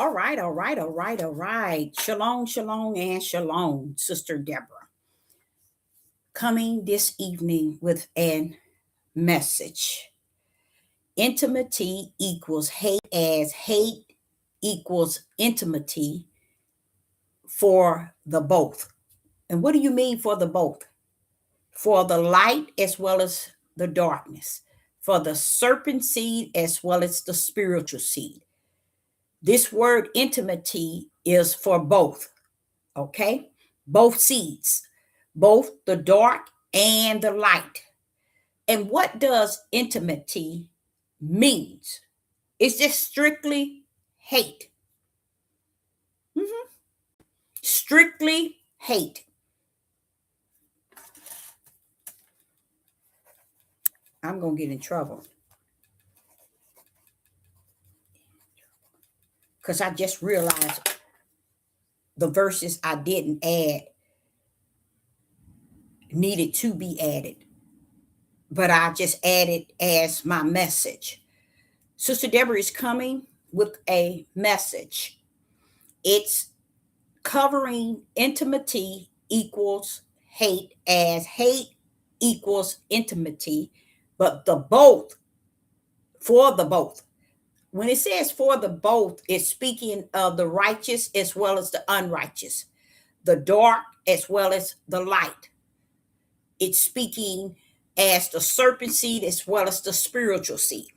All right. Shalom, shalom, and shalom, Sister Deborah. Coming this evening with a message. Intimacy equals hate, as hate equals intimacy for the both. And what do you mean for the both? For the light as well as the darkness, for the serpent seed as well as the spiritual seed. This word intimacy is for both, okay? Both seeds, both the dark and the light. And what does intimacy means? It's just strictly hate. Strictly hate. I'm going to get in trouble because I just realized the verses I didn't add needed to be added, but I just added as my message. Sister Deborah is coming with a message. It's covering intimacy equals hate, as hate equals intimacy, but the both, for the both. When it says for the both, it's speaking of the righteous as well as the unrighteous, the dark as well as the light. It's speaking as the serpent seed as well as the spiritual seed.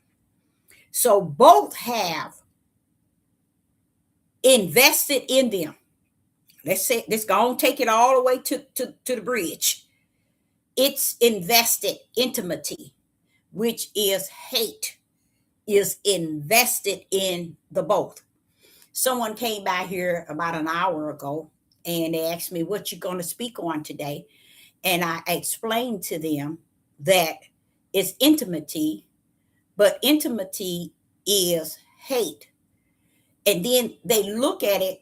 So both have invested in them. Let's go and take it all the way to the bridge. It's invested intimacy, which is hate, is invested in the both. Someone came by here about an hour ago and they asked me, what you going to speak on today? And I explained to them that it's intimacy, but intimacy is hate. And then they look at it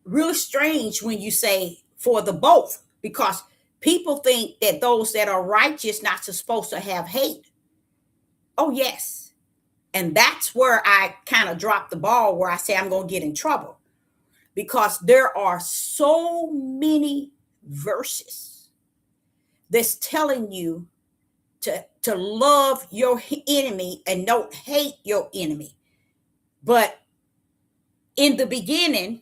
really strange when you say for the both, because people think that those that are righteous not supposed to have hate. Oh, yes. And that's where I kind of dropped the ball, where I say I'm going to get in trouble, because there are so many verses that's telling you to love your enemy and don't hate your enemy. But in the beginning,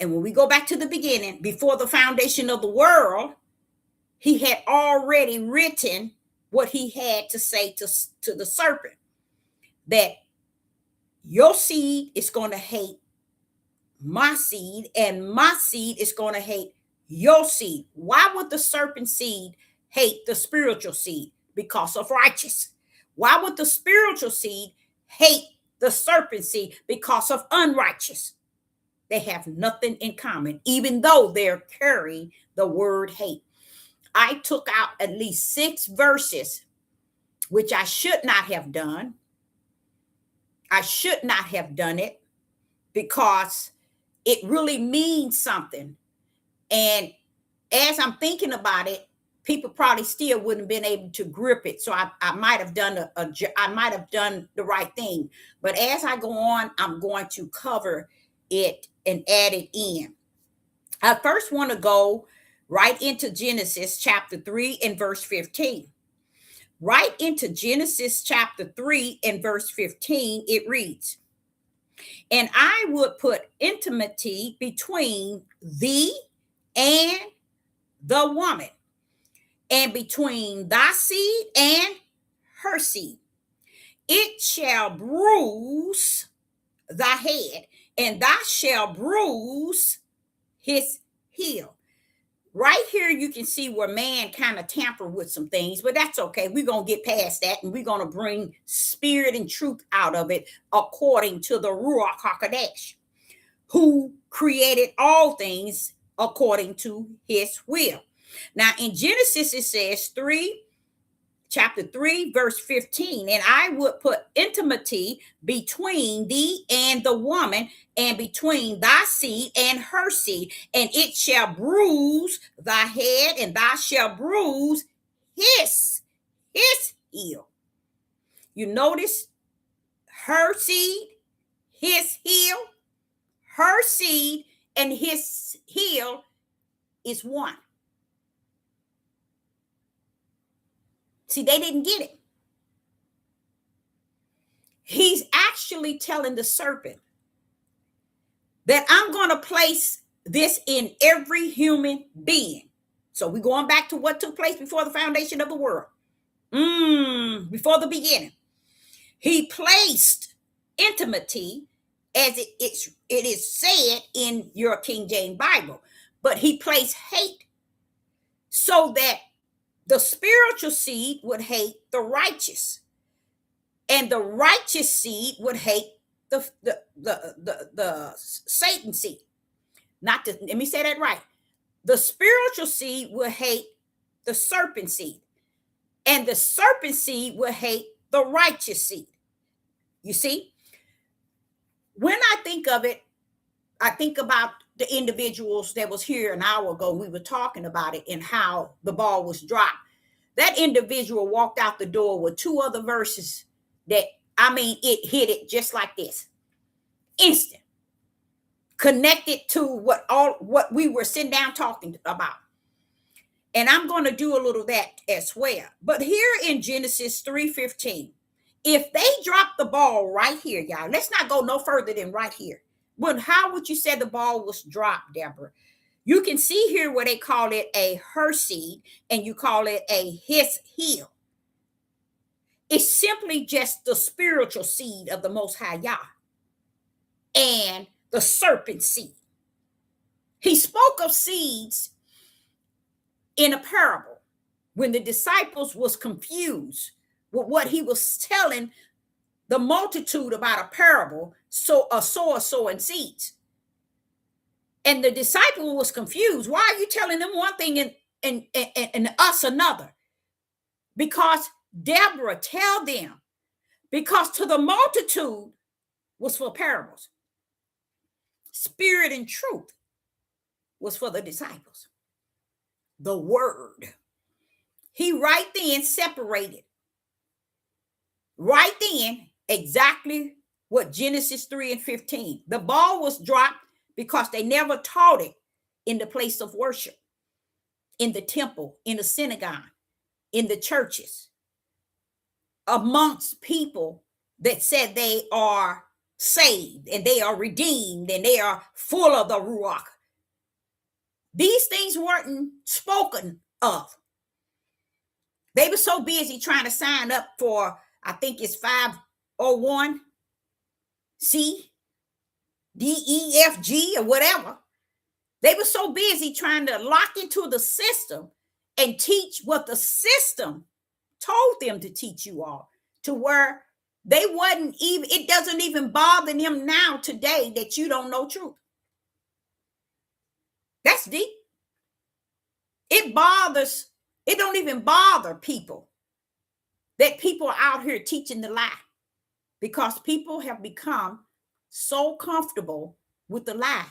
and when we go back to the beginning, before the foundation of the world, he had already written what he had to say to the serpent, that your seed is going to hate my seed, and my seed is going to hate your seed. Why would the serpent seed hate the spiritual seed? Because of righteous. Why would the spiritual seed hate the serpent seed? Because of unrighteous. They have nothing in common, even though they're carrying the word hate. I took out at least 6 verses, which I should not have done. I should not have done it, because it really means something. And as I'm thinking about it, people probably still wouldn't have been able to grip it. So I might have done I might have done the right thing. But as I go on, I'm going to cover it and add it in. I first want to go right into Genesis chapter 3 and verse 15. Right into Genesis chapter 3 and verse 15, it reads, and I would put intimacy between thee and the woman, and between thy seed and her seed. It shall bruise thy head, and thou shalt bruise his heel. Right here, you can see where man kind of tampered with some things, but that's okay. We're going to get past that, and we're going to bring spirit and truth out of it according to the Ruach HaKodesh, who created all things according to his will. Now, in Genesis, it says chapter 3, verse 15, and I would put intimacy between thee and the woman, and between thy seed and her seed, and it shall bruise thy head, and thou shalt bruise his heel. You notice her seed, his heel. her seed and his heel is one. See, they didn't get it. He's actually telling the serpent that I'm going to place this in every human being. So we're going back to what took place before the foundation of the world. Before the beginning. He placed enmity, as it is said in your King James Bible, but he placed hate so that the spiritual seed would hate the righteous, and the righteous seed would hate the Satan seed. Let me say that right. The spiritual seed will hate the serpent seed, and the serpent seed will hate the righteous seed. You see, when I think of it, I think about the individuals that was here an hour ago. We were talking about it and how the ball was dropped. That individual walked out the door with two other verses that, it hit it just like this. Instant. Connected to what we were sitting down talking about. And I'm going to do a little of that as well. But here in Genesis 3:15, if they drop the ball right here, y'all, let's not go no further than right here. But how would you say the ball was dropped, Deborah? You can see here where they call it a her seed and you call it a his heel. It's simply just the spiritual seed of the Most High Yah and the serpent seed. He spoke of seeds in a parable when the disciples was confused with what he was telling the multitude about a parable, so a sower sowing seeds. And the disciple was confused. Why are you telling them one thing and us another? Because Deborah, tell them, because to the multitude was for parables. Spirit and truth was for the disciples. The word. He right then separated. Right then, exactly what Genesis 3:15. The ball was dropped because they never taught it in the place of worship, in the temple, in the synagogue, in the churches, amongst people that said they are saved and they are redeemed and they are full of the Ruach. These things weren't spoken of. They were so busy trying to sign up for, I think it's 501C, DEFG, or whatever. They were so busy trying to lock into the system and teach what the system told them to teach you all, to where they wasn't even, it doesn't even bother them now today that you don't know truth. That's deep. It don't even bother people that people are out here teaching the lie, because people have become so comfortable with the lie.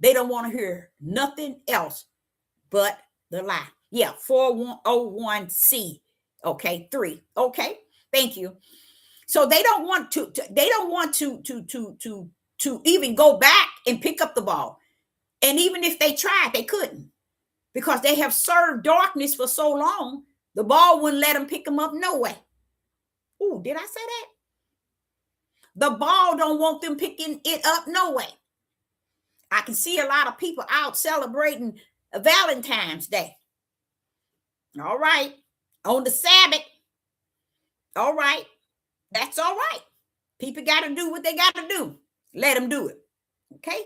They don't want to hear nothing else but the lie. Yeah, 401C. Okay, 3. Okay, thank you. So they don't want to even go back and pick up the ball. And even if they tried, they couldn't, because they have served darkness for so long, the ball wouldn't let them pick them up no way. Ooh, did I say that? The ball don't want them picking it up no way. I can see a lot of people out celebrating Valentine's Day. All right. On the Sabbath. All right. That's all right. People got to do what they got to do. Let them do it. Okay.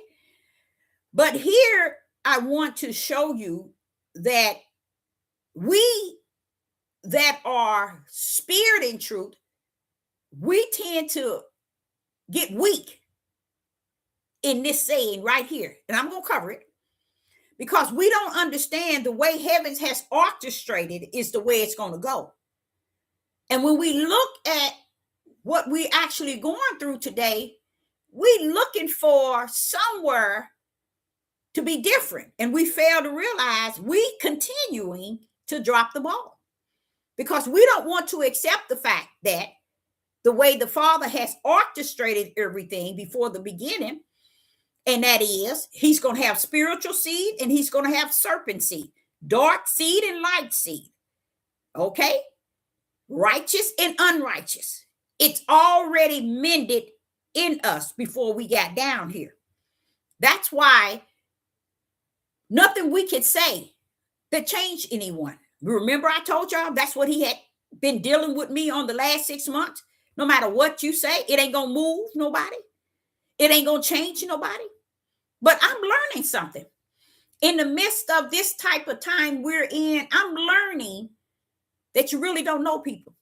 But here I want to show you that we that are spirit in truth, we tend to get weak in this saying right here. And I'm going to cover it because we don't understand the way heavens has orchestrated is the way it's going to go. And when we look at what we actually going through today, we looking for somewhere to be different. And we fail to realize we continuing to drop the ball because we don't want to accept the fact that the way the Father has orchestrated everything before the beginning, And that is, he's going to have spiritual seed and he's going to have serpent seed, dark seed and light seed. Okay? Righteous and unrighteous. It's already mended in us before we got down here. That's why nothing we could say that changed anyone. Remember, I told y'all that's what he had been dealing with me on the last 6 months. No matter what you say, it ain't going to move nobody. It ain't going to change nobody. But I'm learning something. In the midst of this type of time we're in, I'm learning that you really don't know people.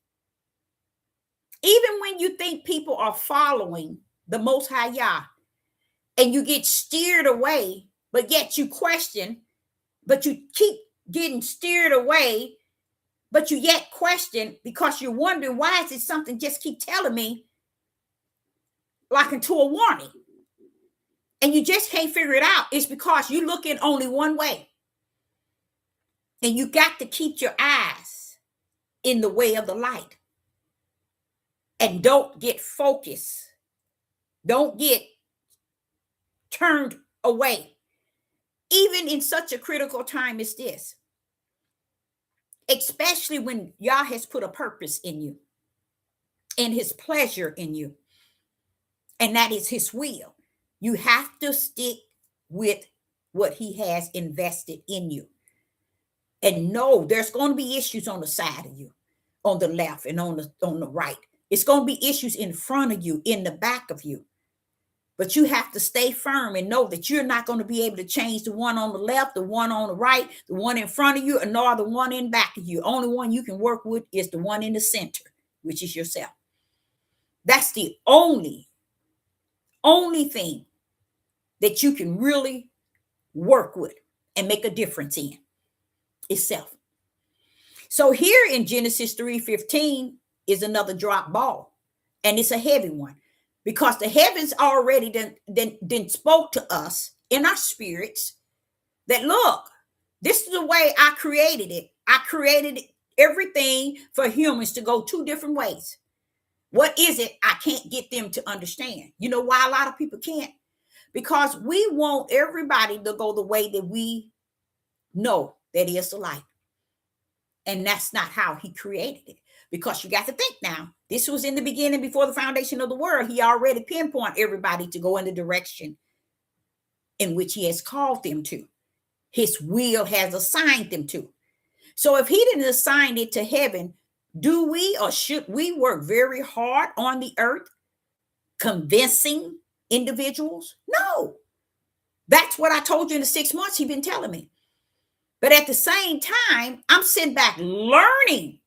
Even when you think people are following the Most High Yah and you get steered away, but yet you question, but you keep getting steered away, but you yet question because you're wondering, why is it something just keep telling me like into a warning? And you just can't figure it out. It's because you look in only one way. And you got to keep your eyes in the way of the light. And don't get focused. Don't get turned away. Even in such a critical time as this. Especially when Yah has put a purpose in you. And his pleasure in you. And that is his will. You have to stick with what he has invested in you. And no, there's going to be issues on the side of you, on the left and on the right. It's going to be issues in front of you, in the back of you. But you have to stay firm and know that you're not going to be able to change the one on the left, the one on the right, the one in front of you, nor the one in back of you. Only one you can work with is the one in the center, which is yourself. That's the only thing that you can really work with and make a difference in is self. So here in Genesis 3:15 is another drop ball, and it's a heavy one because the heavens already then spoke to us in our spirits that, look, this is the way I created it. I created everything for humans to go two different ways. What is it? I can't get them to understand. You know why a lot of people can't? Because we want everybody to go the way that we know that is the light. And that's not how he created it. Because you got to think now, this was in the beginning before the foundation of the world. He already pinpointed everybody to go in the direction in which he has called them to. His will has assigned them to. So if he didn't assign it to heaven, do we or should we work very hard on the earth convincing individuals? No. That's what I told you in the 6 months he's been telling me. But at the same time, I'm sitting back learning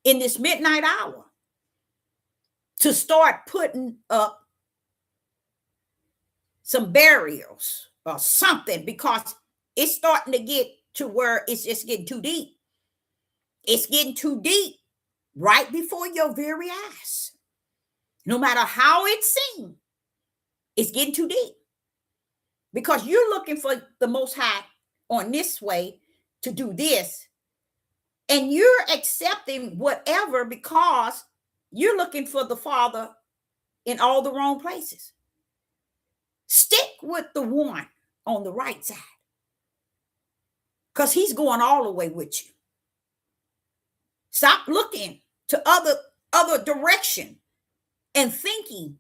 in this midnight hour to start putting up some barriers or something, because it's starting to get to where it's just getting too deep. It's getting too deep right before your very eyes. No matter how it seems, it's getting too deep. Because you're looking for the Most High on this way to do this. And you're accepting whatever because you're looking for the Father in all the wrong places. Stick with the one on the right side. Because he's going all the way with you. Stop looking to other direction and thinking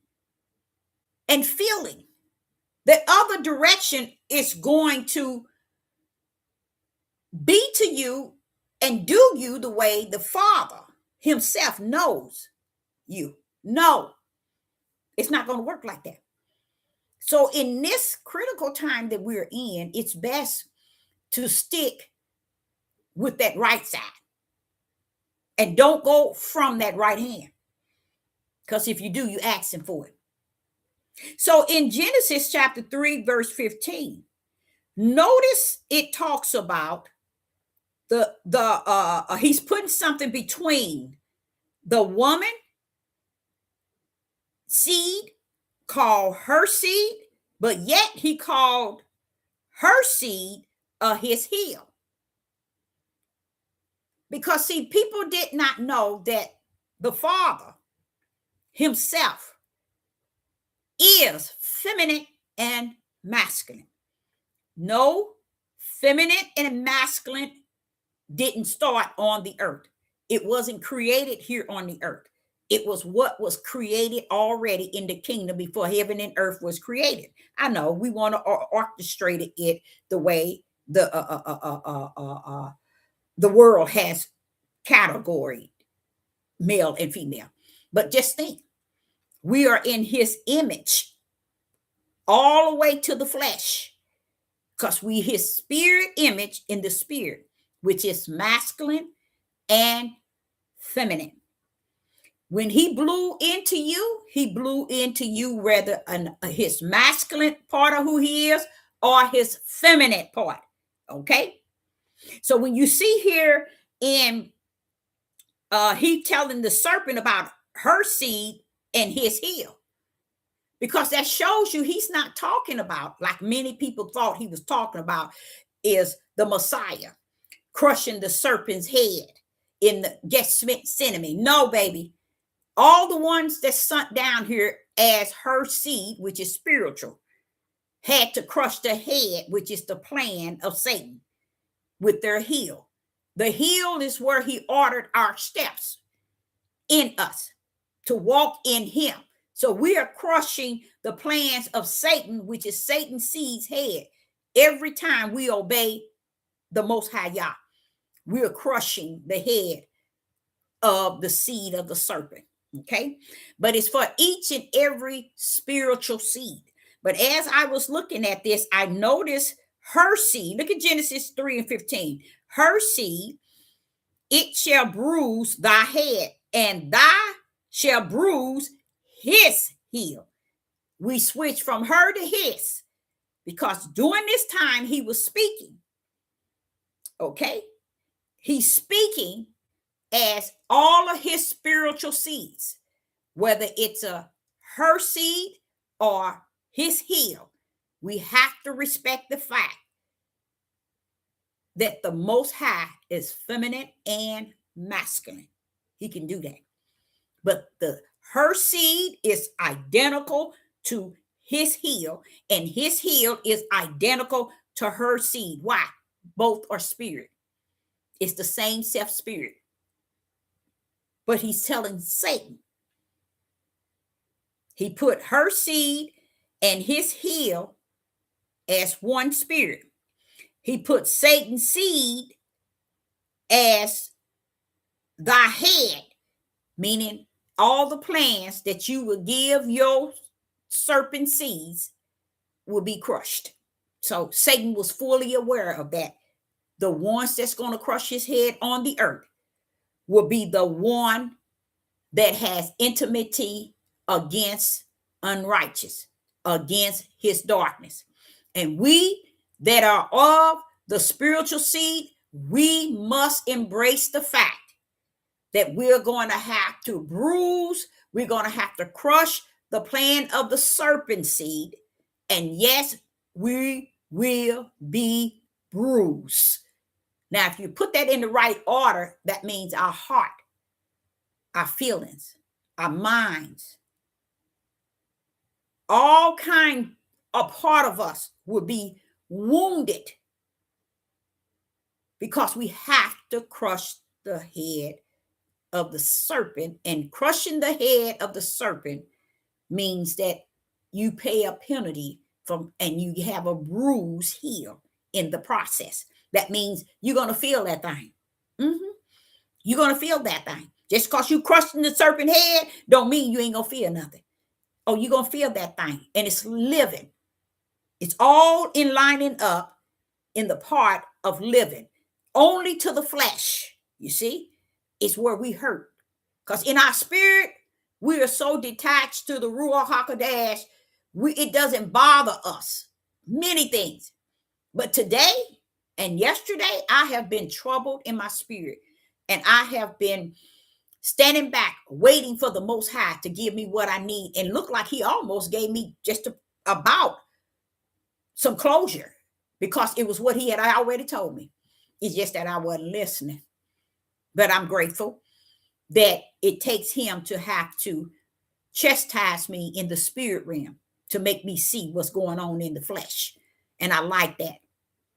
and feeling that other direction is going to be to you and do you the way the Father himself knows you. No, it's not going to work like that. So in this critical time that we're in, it's best to stick with that right side and don't go from that right hand. Because if you do, you're asking for it. So in Genesis chapter 3, verse 15, notice it talks about he's putting something between the woman seed, called her seed, but yet he called her seed his heel. Because see, people did not know that the Father himself is feminine and masculine. No, feminine and masculine didn't start on the earth. It wasn't created here on the earth. It was what was created already in the kingdom before heaven and earth was created. I know we want to orchestrate it the way the world has category male and female. But just think, we are in his image all the way to the flesh, because we his spirit image in the spirit, which is masculine and feminine. When he blew into you whether his masculine part of who he is or his feminine part. Okay. So when you see here in he telling the serpent about her seed and his heel, because that shows you he's not talking about, like many people thought he was talking about, is the Messiah crushing the serpent's head in the Gethsemane. No, baby. All the ones that sunk down here as her seed, which is spiritual, had to crush the head, which is the plan of Satan, with their heel. The heel is where he ordered our steps in us to walk in him. So we are crushing the plans of Satan, which is Satan's seed's head. Every time we obey the Most High Yah, we are crushing the head of the seed of the serpent. Okay. But it's for each and every spiritual seed. But as I was looking at this, I noticed her seed. Look at Genesis 3:15. Her seed, it shall bruise thy head, and thou shall bruise his heel. We switch from her to his, because during this time he was speaking. Okay. He's speaking as all of his spiritual seeds, whether it's her seed or his heel. We have to respect the fact that the Most High is feminine and masculine. He can do that. But her seed is identical to his heel, and his heel is identical to her seed. Why? Both are spirit. It's the same self spirit. But he's telling Satan, he put her seed and his heel as one spirit. He put Satan's seed as thy head, meaning all the plans that you will give your serpent seeds will be crushed. So Satan was fully aware of that. The ones that's going to crush his head on the earth will be the one that has enmity against unrighteous, against his darkness. And we that are of the spiritual seed, we must embrace the fact that we're going to have to bruise, we're going to have to crush the plan of the serpent seed. And yes, we will be bruised. Now, if you put that in the right order, that means our heart, our feelings, our minds, all kind of part of us will be wounded, because we have to crush the head of the serpent. And crushing the head of the serpent means that you pay a penalty and you have a bruised heel in the process. That means you're going to feel that thing. You're going to feel that thing. Just because you crushing the serpent head don't mean you ain't going to feel nothing. Oh, you're going to feel that thing. And it's living. It's all in lining up in the part of living. Only to the flesh, you see, is where we hurt. Because in our spirit, we are so detached to the Ruach HaKodesh, it doesn't bother us. Many things. But today and yesterday, I have been troubled in my spirit. And I have been standing back, waiting for the Most High to give me what I need. And looked like he almost gave me just about some closure, because it was what he had already told me. It's just that I wasn't listening. But I'm grateful that it takes him to have to chastise me in the spirit realm. to make me see what's going on in the flesh. And I like that,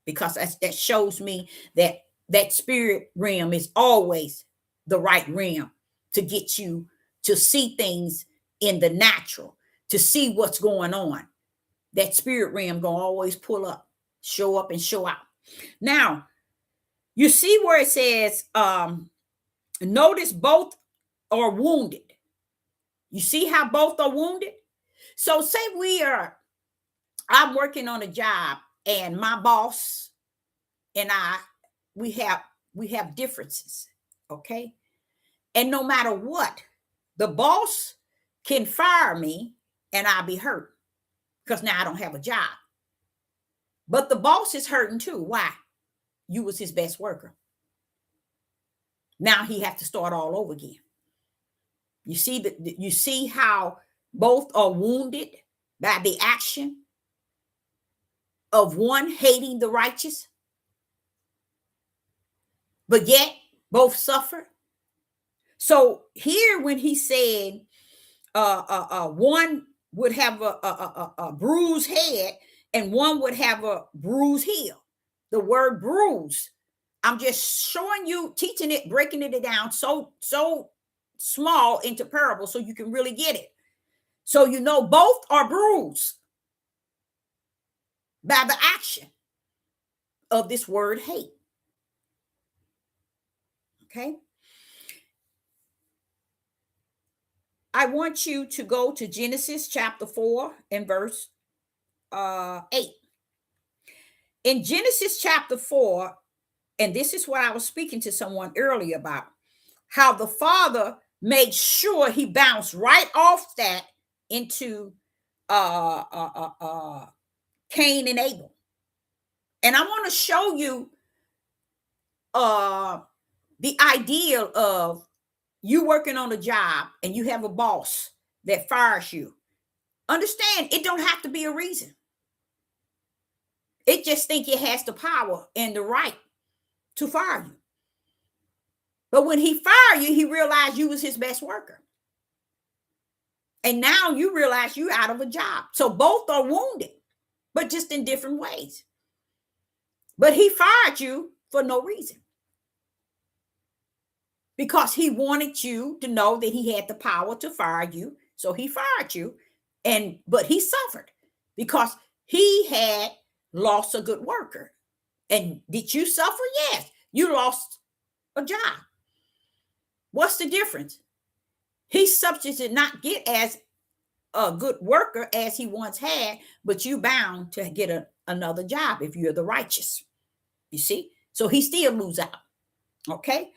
because that shows me that that spirit realm is always the right realm to get you to see things in the natural, to see what's going on. That spirit realm gonna always pull up, show up, and show out. Now, you see where it says, notice both are wounded. You see how both are wounded? So say I'm working on a job, and my boss and we have differences, okay? And no matter what, the boss can fire me and I'll be hurt because now I don't have a job. But the boss is hurting too. Why? You was his best worker. Now he have to start all over again. You see how both are wounded by the action of one hating the righteous, but yet both suffer. So here, when he said one would have a bruised head and one would have a bruised heel, the word bruise, I'm just showing you, teaching it, breaking it down so small into parables so you can really get it. So you know both are bruised by the action of this word hate. Okay. I want you to go to Genesis chapter 4 and verse 8. In Genesis chapter 4, and this is what I was speaking to someone earlier about, how the father made sure he bounced right off that into Cain and Abel. And I want to show you the ideal of you working on a job and you have a boss that fires you. Understand, it don't have to be a reason. It just think it has the power and the right to fire you. But when he fired you, he realized you was his best worker. And now you realize you're out of a job. So both are wounded, but just in different ways. But he fired you for no reason, because he wanted you to know that he had the power to fire you. So he fired you, but he suffered because he had lost a good worker. And did you suffer? Yes, you lost a job. What's the difference? He suffered to not get as a good worker as he once had, but you bound to get another job if you're the righteous. You see? So he still lose out. Okay?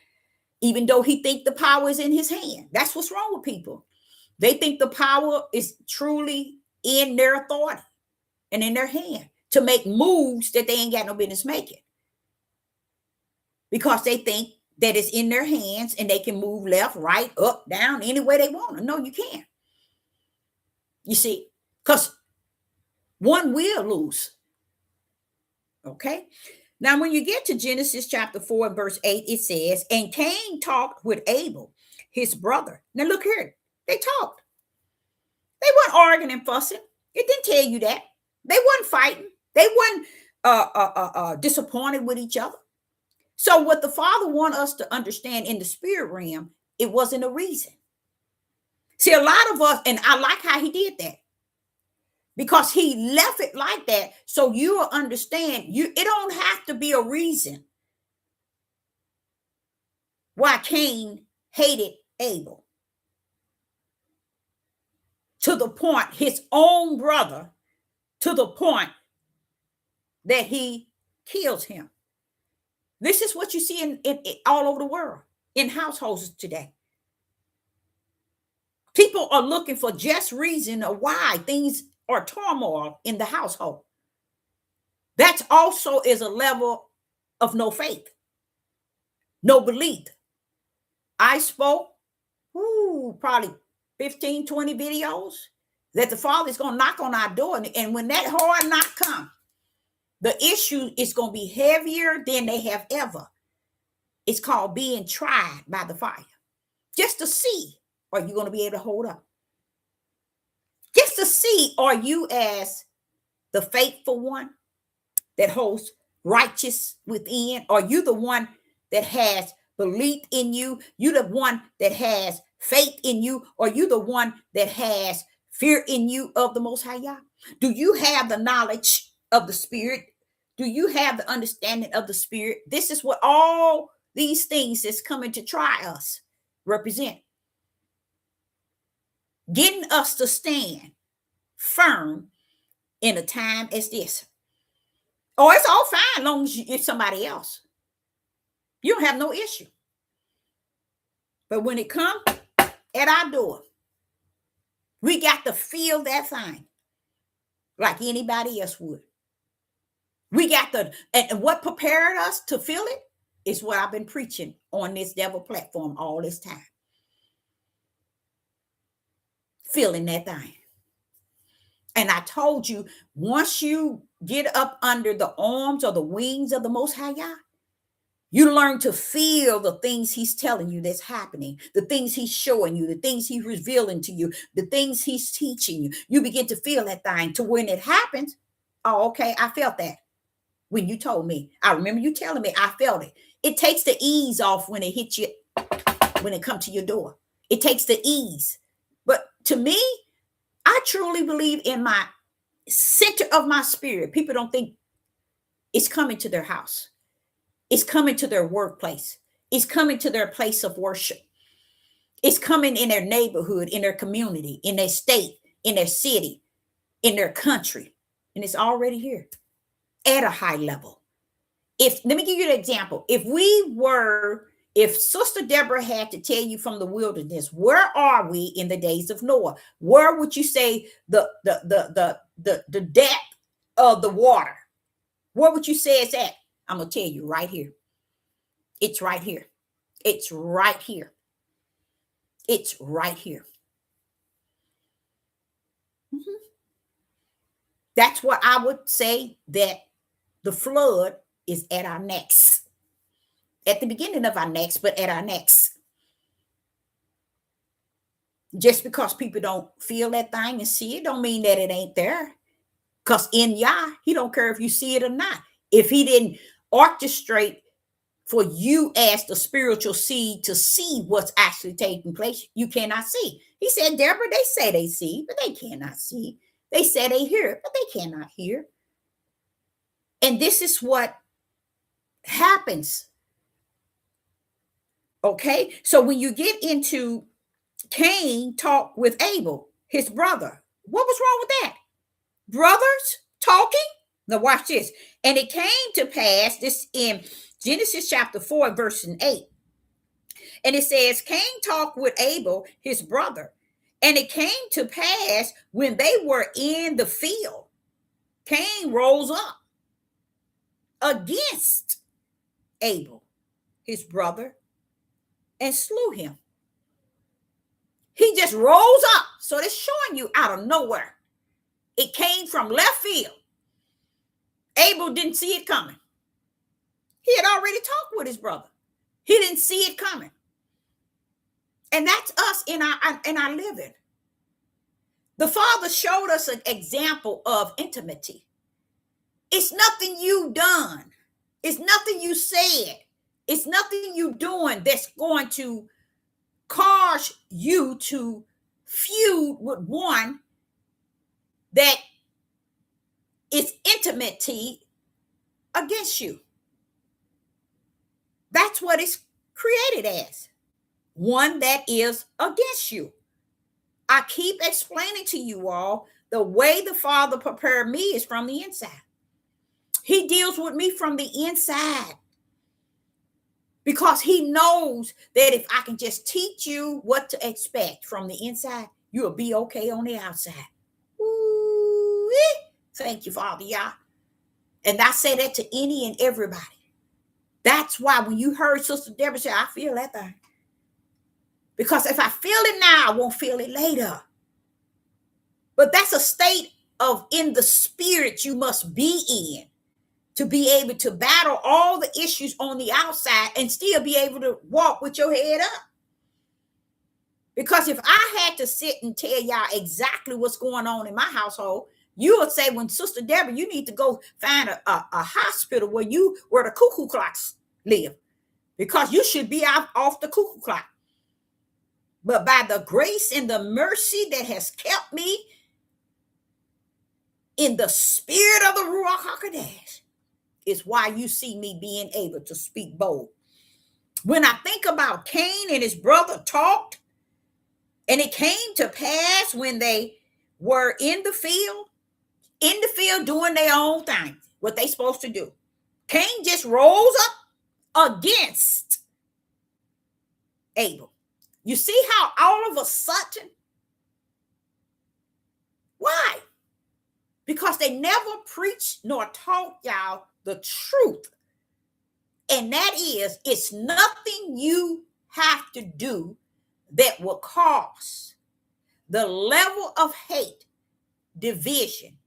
Even though he think the power is in his hand. That's what's wrong with people. They think the power is truly in their authority and in their hand to make moves that they ain't got no business making, because they think that it's in their hands and they can move left, right, up, down, any way they want to. No, you can't. You see, because one will lose. Okay? Now, when you get to Genesis chapter 4 and verse 8, it says, and Cain talked with Abel, his brother. Now, look here. They talked. They weren't arguing and fussing. It didn't tell you that. They weren't fighting. They weren't disappointed with each other. So what the Father wants us to understand in the spirit realm, it wasn't a reason. See, a lot of us, and I like how he did that, because he left it like that so you will understand. It don't have to be a reason why Cain hated Abel to the point, his own brother, to the point that he kills him. This is what you see in all over the world, in households today. People are looking for just reason of why things are turmoil in the household. That also is a level of no faith, no belief. I spoke, probably 15, 20 videos that the Father is going to knock on our door. And when that hard knock comes, the issue is going to be heavier than they have ever. It's called being tried by the fire. Just to see, are you going to be able to hold up? Just to to see, are you as the faithful one that holds righteous within? Are you the one that has belief in you? You the one that has faith in you? Or you the one that has fear in you of the Most High Yah? Do you have the knowledge of the Spirit? Do you have the understanding of the Spirit? This is what all these things that's coming to try us represent. Getting us to stand firm in a time as this. Oh, it's all fine as long as it's somebody else. You don't have no issue. But when it comes at our door, we got to feel that thing like anybody else would. We got to, and what prepared us to feel it is what I've been preaching on this devil platform all this time. Feeling that thing. And I told you, once you get up under the arms or the wings of the Most High Yah, you learn to feel the things he's telling you that's happening, the things he's showing you, the things he's revealing to you, the things he's teaching you. You begin to feel that thing to when it happens. Oh, okay, I felt that when you told me. I remember you telling me I felt it. It takes the ease off when it hits you, when it comes to your door. It takes the ease. But to me, I truly believe in my center of my spirit. People don't think it's coming to their house. It's coming to their workplace. It's coming to their place of worship. It's coming in their neighborhood, in their community, in their state, in their city, in their country. And it's already here at a high level. Let me give you an example. If Sister Deborah had to tell you from the wilderness, where are we in the days of Noah? Where would you say the depth of the water? Where would you say it's at? I'm going to tell you right here. It's right here. It's right here. It's right here. Mm-hmm. That's what I would say, that the flood is at our necks. At the beginning of our necks, but at our necks. Just because people don't feel that thing and see it, don't mean that it ain't there. Because in Yah, he don't care if you see it or not. If he didn't orchestrate for you as the spiritual seed to see what's actually taking place, you cannot see. He said, Deborah, they say they see, but they cannot see. They say they hear, but they cannot hear. And this is what happens. Okay, so when you get into Cain talk with Abel, his brother, what was wrong with that? Brothers talking? Now watch this. And it came to pass, this in Genesis chapter 4, verse 8. And it says, Cain talked with Abel, his brother. And it came to pass when they were in the field, Cain rose up against Abel, his brother, and slew him. He just rose up. So it's showing you out of nowhere. It came from left field. Abel didn't see it coming. He had already talked with his brother. He didn't see it coming. And that's us in our living. The Father showed us an example of intimacy. It's nothing you done. It's nothing you said. It's nothing you doing that's going to cause you to feud with one that is intimacy against you. That's what it's created as. One that is against you. I keep explaining to you all, the way the Father prepared me is from the inside. He deals with me from the inside. Because he knows that if I can just teach you what to expect from the inside, you'll be okay on the outside. Ooh-wee. Thank you, Father Yah. And I say that to any and everybody. That's why when you heard Sister Deborah say, I feel that thing. Because if I feel it now, I won't feel it later. But that's a state of in the spirit you must be in to be able to battle all the issues on the outside and still be able to walk with your head up. Because if I had to sit and tell y'all exactly what's going on in my household, you would say, when Sister Deborah, you need to go find a hospital where the cuckoo clocks live, because you should be out off the cuckoo clock. But by the grace and the mercy that has kept me in the spirit of the Ruach HaKodesh is why you see me being able to speak bold. When I think about Cain and his brother talked, and it came to pass when they were in the field doing their own thing, what they supposed to do. Cain just rose up against Abel. You see how all of a sudden, why? Because they never preached nor taught y'all the truth. And that is, it's nothing you have to do that will cause the level of hate, division,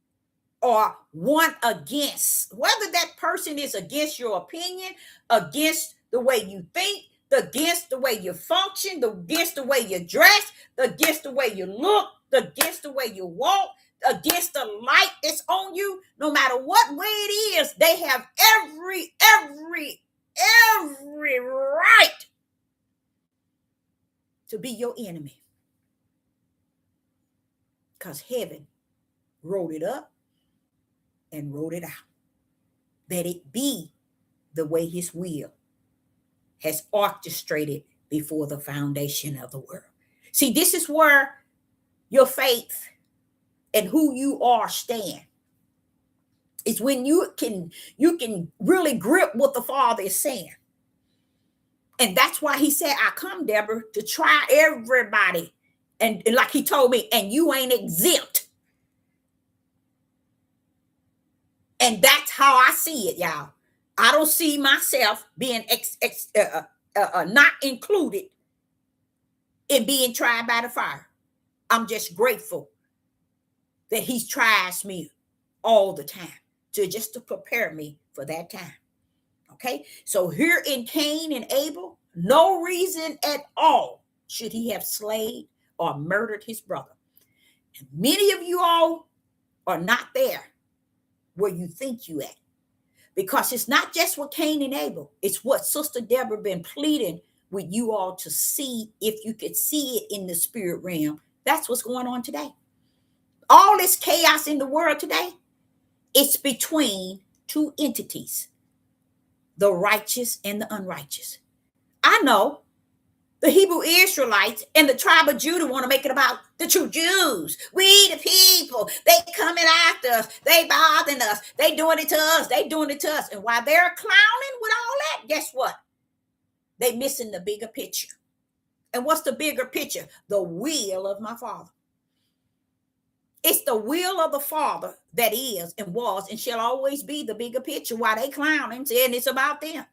or one against, whether that person is against your opinion, against the way you think, against the way you function, against the way you dress, against the way you look, against the way you walk, against the light that's on you. No matter what way it is, they have every right to be your enemy, because heaven wrote it up and wrote it out, that it be the way his will has orchestrated before the foundation of the world. See, this is where your faith and who you are stand. It's when you can really grip what the Father is saying. And that's why he said, I come, Deborah, to try everybody. And like he told me, and you ain't exempt. And that's how I see it, y'all. I don't see myself being not included in being tried by the fire. I'm just grateful that he tries me all the time to prepare me for that time. Okay, so here in Cain and Abel, no reason at all should he have slayed or murdered his brother. And many of you all are not there where you think you at, because it's not just with Cain and Abel. It's what Sister Deborah been pleading with you all to see, if you could see it in the spirit realm. That's what's going on today. All this chaos in the world today, it's between two entities, the righteous and the unrighteous. I know the Hebrew Israelites and the tribe of Judah want to make it about the true Jews. We the people, they coming after us, they bothering us, they doing it to us, they doing it to us. And while they're clowning with all that, guess what? They missing the bigger picture. And what's the bigger picture? The will of my Father. It's the will of the Father that is and was and shall always be the bigger picture. While they clowning, saying it's about them.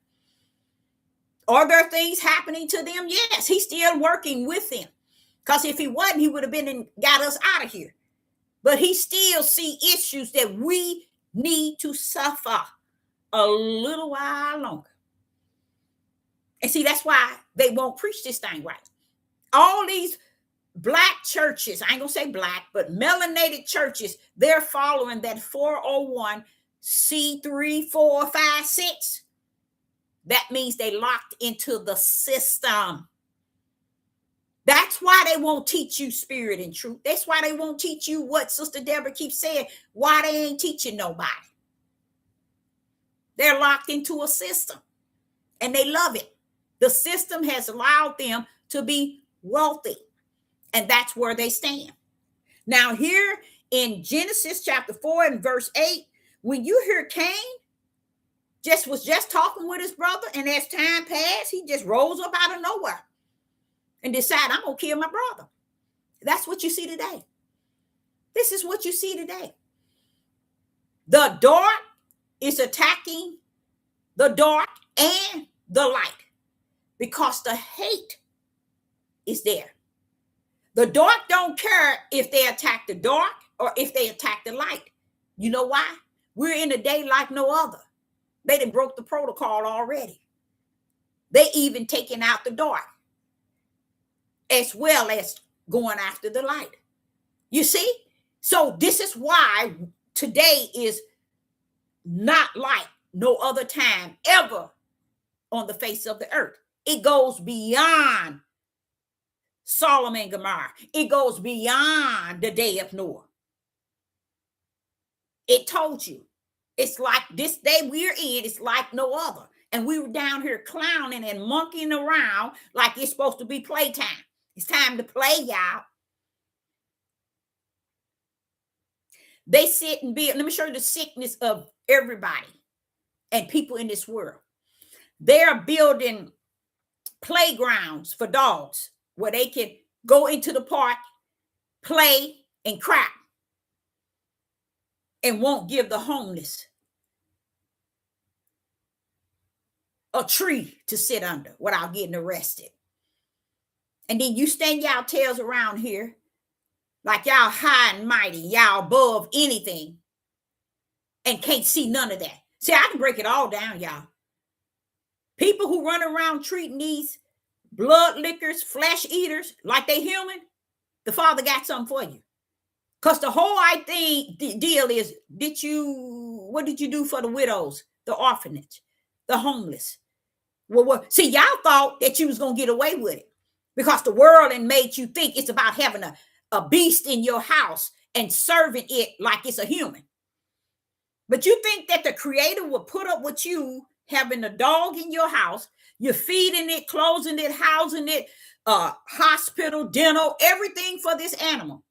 Are there things happening to them? Yes, he's still working with them. Because if he wasn't, he would have been and got us out of here. But he still see issues that we need to suffer a little while longer. And see, that's why they won't preach this thing right. All these black churches, I ain't gonna say black, but melanated churches, they're following that 401 C3, 4, 5, 6. That means they locked into the system. That's why they won't teach you spirit and truth. That's why they won't teach you what Sister Deborah keeps saying, why they ain't teaching nobody. They're locked into a system and they love it. The system has allowed them to be wealthy, and that's where they stand. Now here in Genesis chapter 4 and verse 8, when you hear Cain was just talking with his brother, and as time passed, he just rose up out of nowhere and decided, I'm going to kill my brother. That's what you see today. This is what you see today. The dark is attacking the dark and the light because the hate is there. The dark don't care if they attack the dark or if they attack the light. You know why? We're in a day like no other. They done broke the protocol already. They even taken out the dark. as well as going after the light. You see? So this is why today is not like no other time ever on the face of the earth. It goes beyond Solomon and Gomorrah. It goes beyond the day of Noah. It told you. It's like this day we're in, it's like no other. And we were down here clowning and monkeying around like it's supposed to be playtime. It's time to play, y'all. They sit and build. Let me show you the sickness of everybody and people in this world. They're building playgrounds for dogs where they can go into the park, play, and crap, and won't give the homeless a tree to sit under without getting arrested. And then you stand y'all tails around here like y'all high and mighty, y'all above anything, and can't see none of that. See, I can break it all down, y'all. People who run around treating these blood lickers, flesh eaters like they human, the Father got something for you. Because the whole deal is, what did you do for the widows, the orphanage, the homeless? Well, see, y'all thought that you was going to get away with it because the world and made you think it's about having a beast in your house and serving it like it's a human. But you think that the Creator will put up with you having a dog in your house, you're feeding it, clothing it, housing it, hospital, dental, everything for this animal,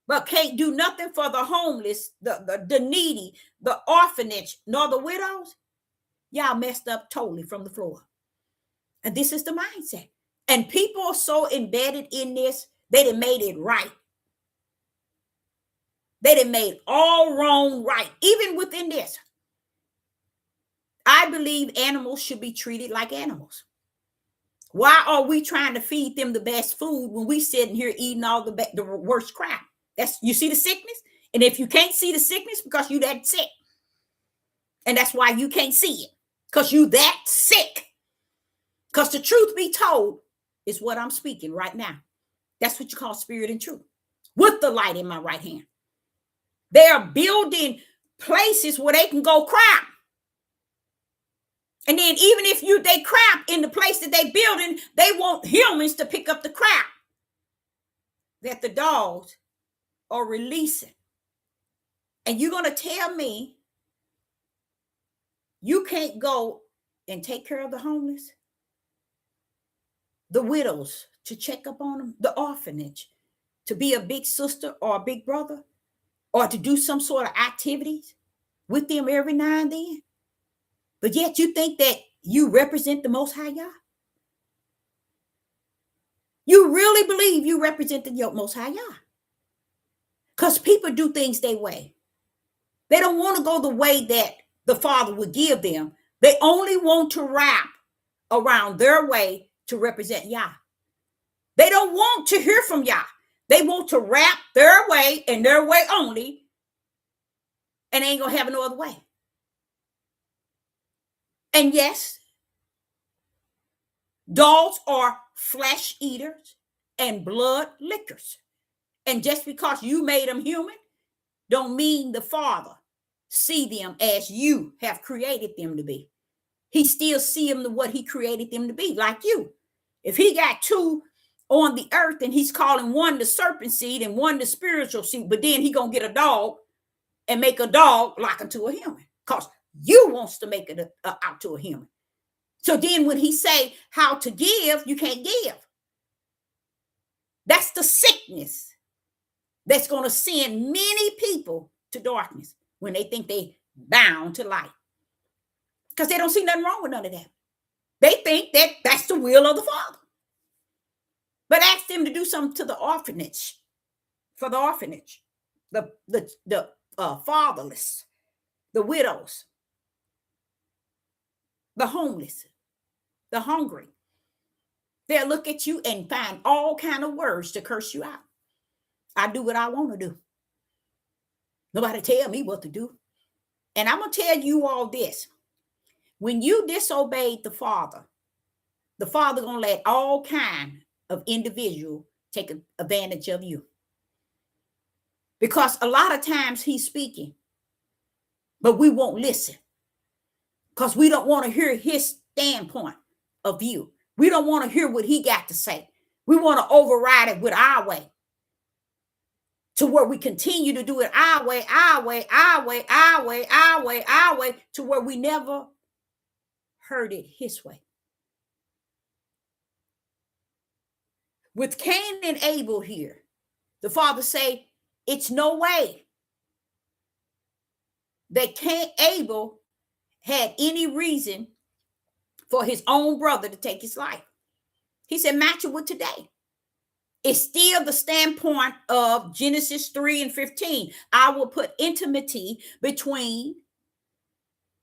but can't do nothing for the homeless, the needy, the orphanage, nor the widows? Y'all messed up totally from the floor. And this is the mindset. And people are so embedded in this, they done made it right. They done made all wrong right, even within this. I believe animals should be treated like animals. Why are we trying to feed them the best food when we sitting here eating all the worst crap? You see the sickness? And if you can't see the sickness, because you that sick. And that's why you can't see it, because you that sick. Because the truth be told is what I'm speaking right now. That's what you call spirit and truth, with the light in my right hand. They are building places where they can go crap. And then even if they crap in the place that they building, they want humans to pick up the crap that the dogs are releasing. And you're going to tell me you can't go and take care of the homeless, the widows, to check up on them, the orphanage, to be a big sister or a big brother, or to do some sort of activities with them every now and then? But yet you think that you represent the Most High Yah? You really believe you represent the Most High Yah? Because people do things their way. They don't want to go the way that the Father would give them. They only want to wrap around their way to represent Yah. They don't want to hear from Yah. They want to wrap their way and their way only, and they ain't going to have no other way. And yes, dogs are flesh eaters and blood lickers. And just because you made them human, don't mean the Father see them as you have created them to be. He still see them to what he created them to be, like you. If he got two on the earth and he's calling one the serpent seed and one the spiritual seed, but then he gonna get a dog and make a dog like unto a human, because you wants to make it out to a human. So then when he say how to give, you can't give. That's the sickness that's going to send many people to darkness when they think they bound to light, because they don't see nothing wrong with none of that. They think that that's the will of the Father. But ask them to do something to the orphanage, for the orphanage, the fatherless, the widows, the homeless, the hungry. They'll look at you and find all kind of words to curse you out. I do what I want to do. Nobody tell me what to do. And I'm going to tell you all this. When you disobeyed the Father going to let all kind of individual take advantage of you. Because a lot of times he's speaking, but we won't listen because we don't want to hear his standpoint of view. We don't want to hear what he got to say. We want to override it with our way, to where we continue to do it our way, our way, our way, our way, our way, our way, to where we never heard it his way. With Cain and Abel here, the father say, it's no way that Abel had any reason for his own brother to take his life. He said, match it with today. It's still the standpoint of Genesis 3:15. I will put enmity between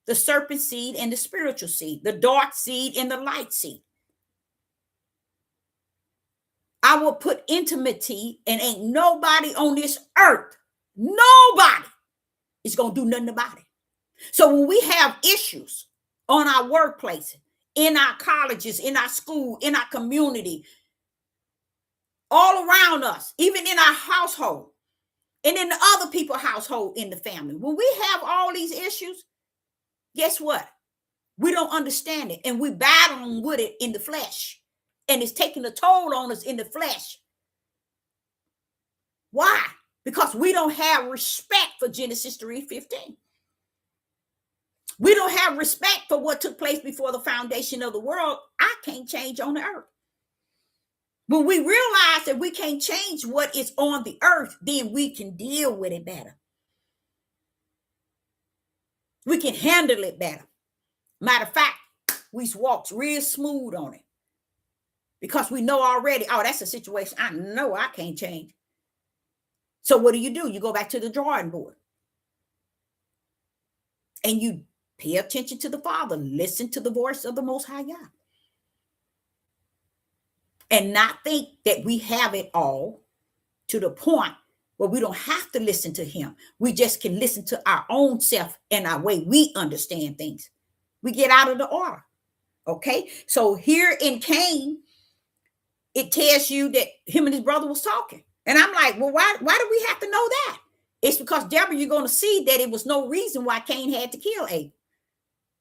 the serpent seed and the spiritual seed, the dark seed and the light seed. I will put enmity, and ain't nobody on this earth, nobody is going to do nothing about it. So when we have issues on our workplace, in our colleges, in our school, in our community, all around us, even in our household, and in the other people's household in the family, when we have all these issues, guess what? We don't understand it, and we're battling with it in the flesh, and it's taking a toll on us in the flesh. Why? Because we don't have respect for Genesis 3:15. We don't have respect for what took place before the foundation of the world. I can't change on the earth. When we realize that we can't change what is on the earth, then we can deal with it better. We can handle it better. Matter of fact, we walk real smooth on it because we know already, oh, that's a situation I know I can't change. So what do? You go back to the drawing board and you pay attention to the Father, listen to the voice of the Most High God, and not think that we have it all to the point where we don't have to listen to him. We just can listen to our own self and our way we understand things. We get out of the order. Okay, so here in Cain, it tells you that him and his brother was talking. And I'm like, well, why do we have to know that? It's because, Deborah, you're going to see that it was no reason why Cain had to kill Abel.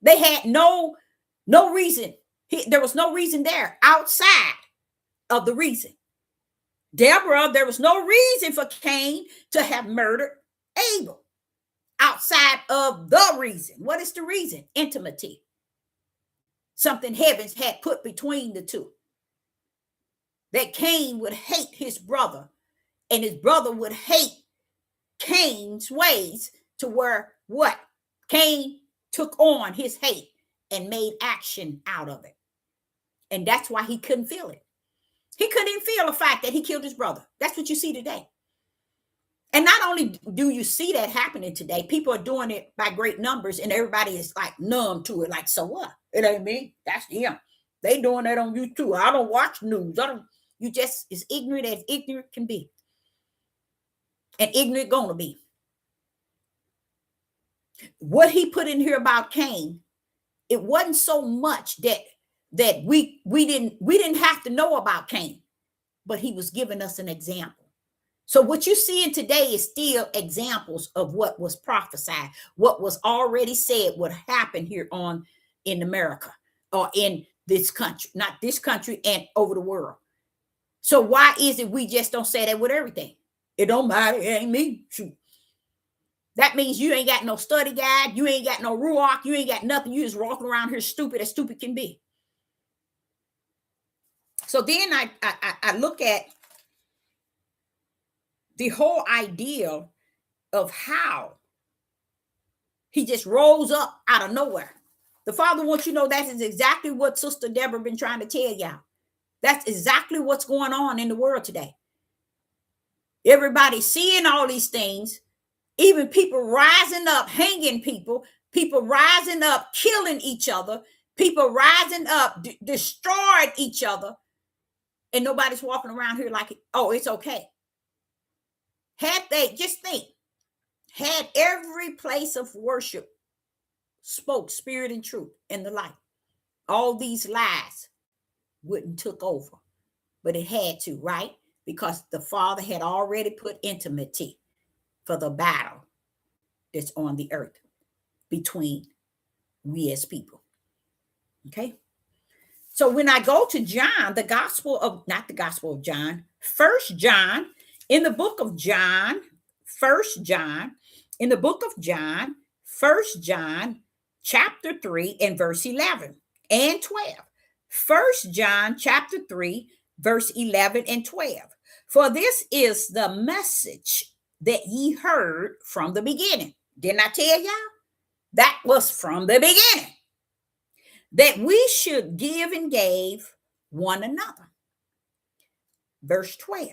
They had no reason. There was no reason there outside of the reason. Deborah, there was no reason for Cain to have murdered Abel outside of the reason. What is the reason? Enmity. Something heavens had put between the two. That Cain would hate his brother, and his brother would hate Cain's ways, to where what? Cain took on his hate and made action out of it. And that's why he couldn't feel it. He couldn't even feel the fact that he killed his brother. That's what you see today. And not only do you see that happening today, people are doing it by great numbers, and everybody is like numb to it. Like, so what? It ain't me. That's him. They doing that on you too. I don't watch news. You just as ignorant as ignorant can be. And ignorant gonna be. What he put in here about Cain, it wasn't so much that we didn't have to know about Cain, but he was giving us an example. So what you're seeing today is still examples of what was prophesied, what was already said would happen here in America, or in this country, not this country, and over the world. So why is it we just don't say that with everything? It don't matter. It ain't me. Shoot. That means you ain't got no study guide. You ain't got no ruach. You ain't got nothing. You just walking around here stupid as stupid can be. So then I look at the whole idea of how he just rose up out of nowhere. The Father wants you to know that is exactly what Sister Deborah been trying to tell y'all. That's exactly what's going on in the world today. Everybody's seeing all these things, even people rising up, hanging people rising up, killing each other, people rising up, destroying each other, and nobody's walking around here like, oh, it's okay. Had every place of worship spoke spirit and truth and the light, all these lies wouldn't took over. but it had to, right? Because the Father had already put enmity for the battle that's on the earth between we as people. Okay. So when I go to John, not the Gospel of John, First John, in the book of John, First John, in the book of John, First John, chapter 3, and verse 11 and 12. First John, chapter 3, verse 11 and 12. For this is the message that ye heard from the beginning. Didn't I tell y'all? That was from the beginning, that we should give and gave one another. Verse 12.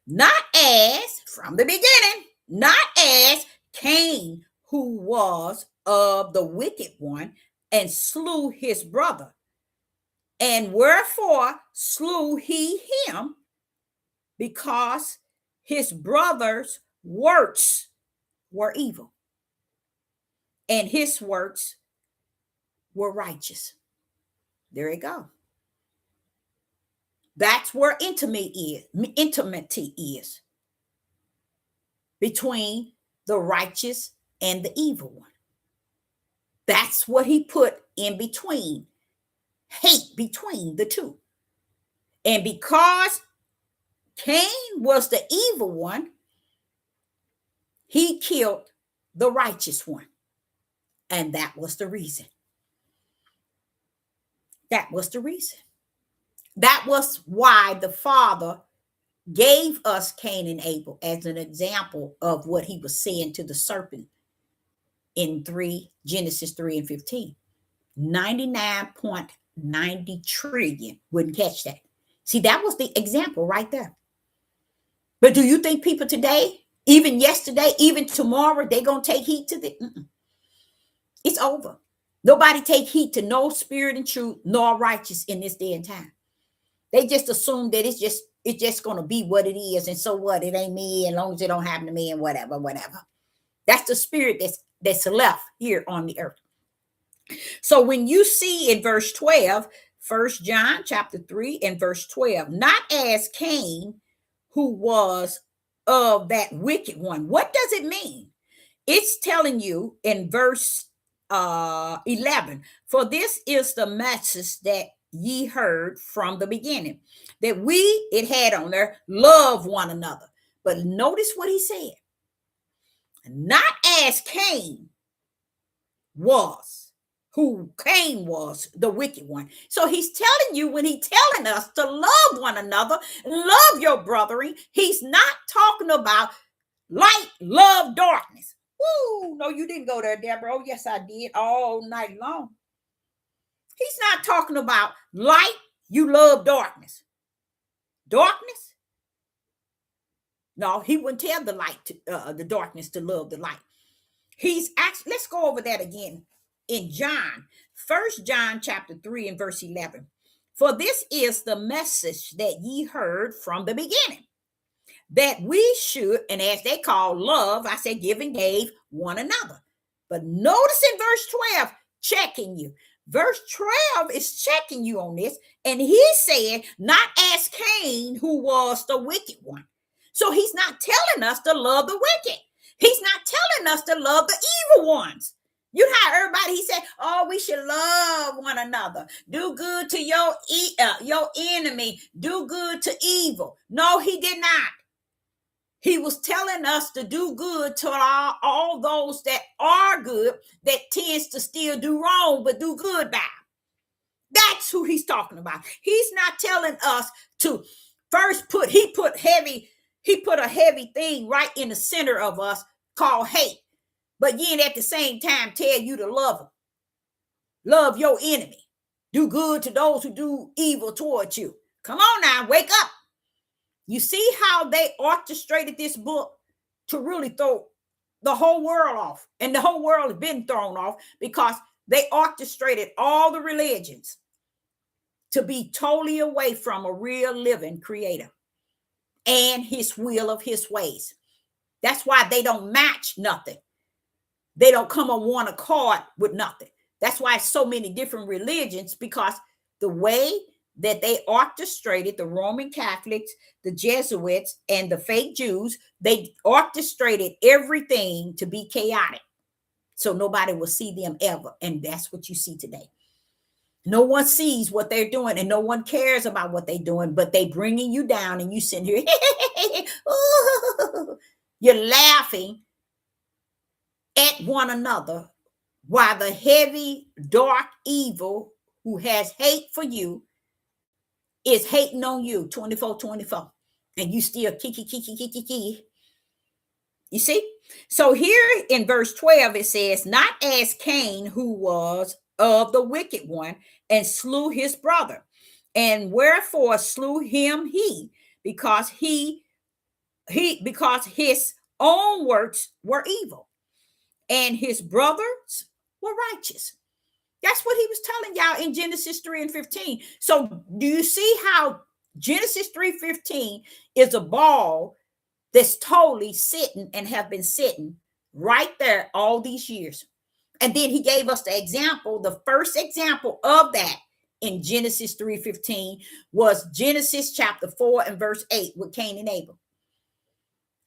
Not as, from the beginning, not as Cain, who was of the wicked one, and slew his brother. And wherefore slew he him? Because his brother's works were evil, and his works were righteous. There you go. That's where enmity is between the righteous and the evil one. That's what he put in between, hate between the two. And because Cain was the evil one, he killed the righteous one. And that was the reason. That was the reason. That was why the Father gave us Cain and Abel as an example of what he was saying to the serpent in Genesis 3 and 15. 99.90 trillion wouldn't catch that. See, that was the example right there. But do you think people today, even yesterday, even tomorrow, they're going to take heed to the? It's over. Nobody take heed to no spirit and truth nor righteous in this day and time. They just assume that it's just going to be what it is, and so what? It ain't me, as long as it don't happen to me, and whatever. That's the spirit that's left here on the earth. So when you see in verse 12, 1 John chapter 3 and verse 12, not as Cain, who was of that wicked one. What does it mean? It's telling you in verse 11, for this is the message that ye heard from the beginning, that it had on there, love one another. But notice what he said. Not as Cain was, the wicked one. So he's telling you, when he's telling us to love one another, love your brethren, he's not talking about light, love, darkness. Woo, no, you didn't go there, Deborah. Oh, yes, I did, all night long. He's not talking about light, you love darkness. Darkness? No, he wouldn't tell the light, the darkness to love the light. He's actually, let's go over that again in John, 1 John chapter 3 and verse 11. For this is the message that ye heard from the beginning, that we should, and as they call love, I said give and gave one another. But notice in verse 12, checking you. Verse 12 is checking you on this. And he said, not as Cain, who was the wicked one. So he's not telling us to love the wicked. He's not telling us to love the evil ones. You know how everybody, he said, oh, we should love one another. Do good to your enemy. Do good to evil. No, he did not. He was telling us to do good to all those that are good, that tends to still do wrong, but do good by. That's who he's talking about. He's not telling us to first he put a heavy thing right in the center of us called hate. But yet at the same time tell you to love them. Love your enemy. Do good to those who do evil towards you. Come on now, wake up. You see how they orchestrated this book to really throw the whole world off. And the whole world has been thrown off because they orchestrated all the religions to be totally away from a real living creator and his will of his ways. That's why they don't match nothing. They don't come on one accord with nothing. That's why so many different religions, because the way that they orchestrated, the Roman Catholics, the Jesuits, and the fake Jews, they orchestrated everything to be chaotic. So nobody will see them ever. And that's what you see today. No one sees what they're doing and no one cares about what they're doing, but they bringing you down and you sitting here, you're laughing at one another while the heavy, dark evil who has hate for you is hating on you 24/24. And you still kiki. You see? So here in verse 12, it says, not as Cain, who was of the wicked one and slew his brother. And wherefore slew him he? Because because his own works were evil and his brothers were righteous. That's what he was telling y'all in Genesis 3 and 15. So do you see how Genesis 3:15 is a ball that's totally sitting and have been sitting right there all these years? And then he gave us the example, the first example of that in Genesis 3:15 was Genesis chapter 4 and verse 8 with Cain and Abel.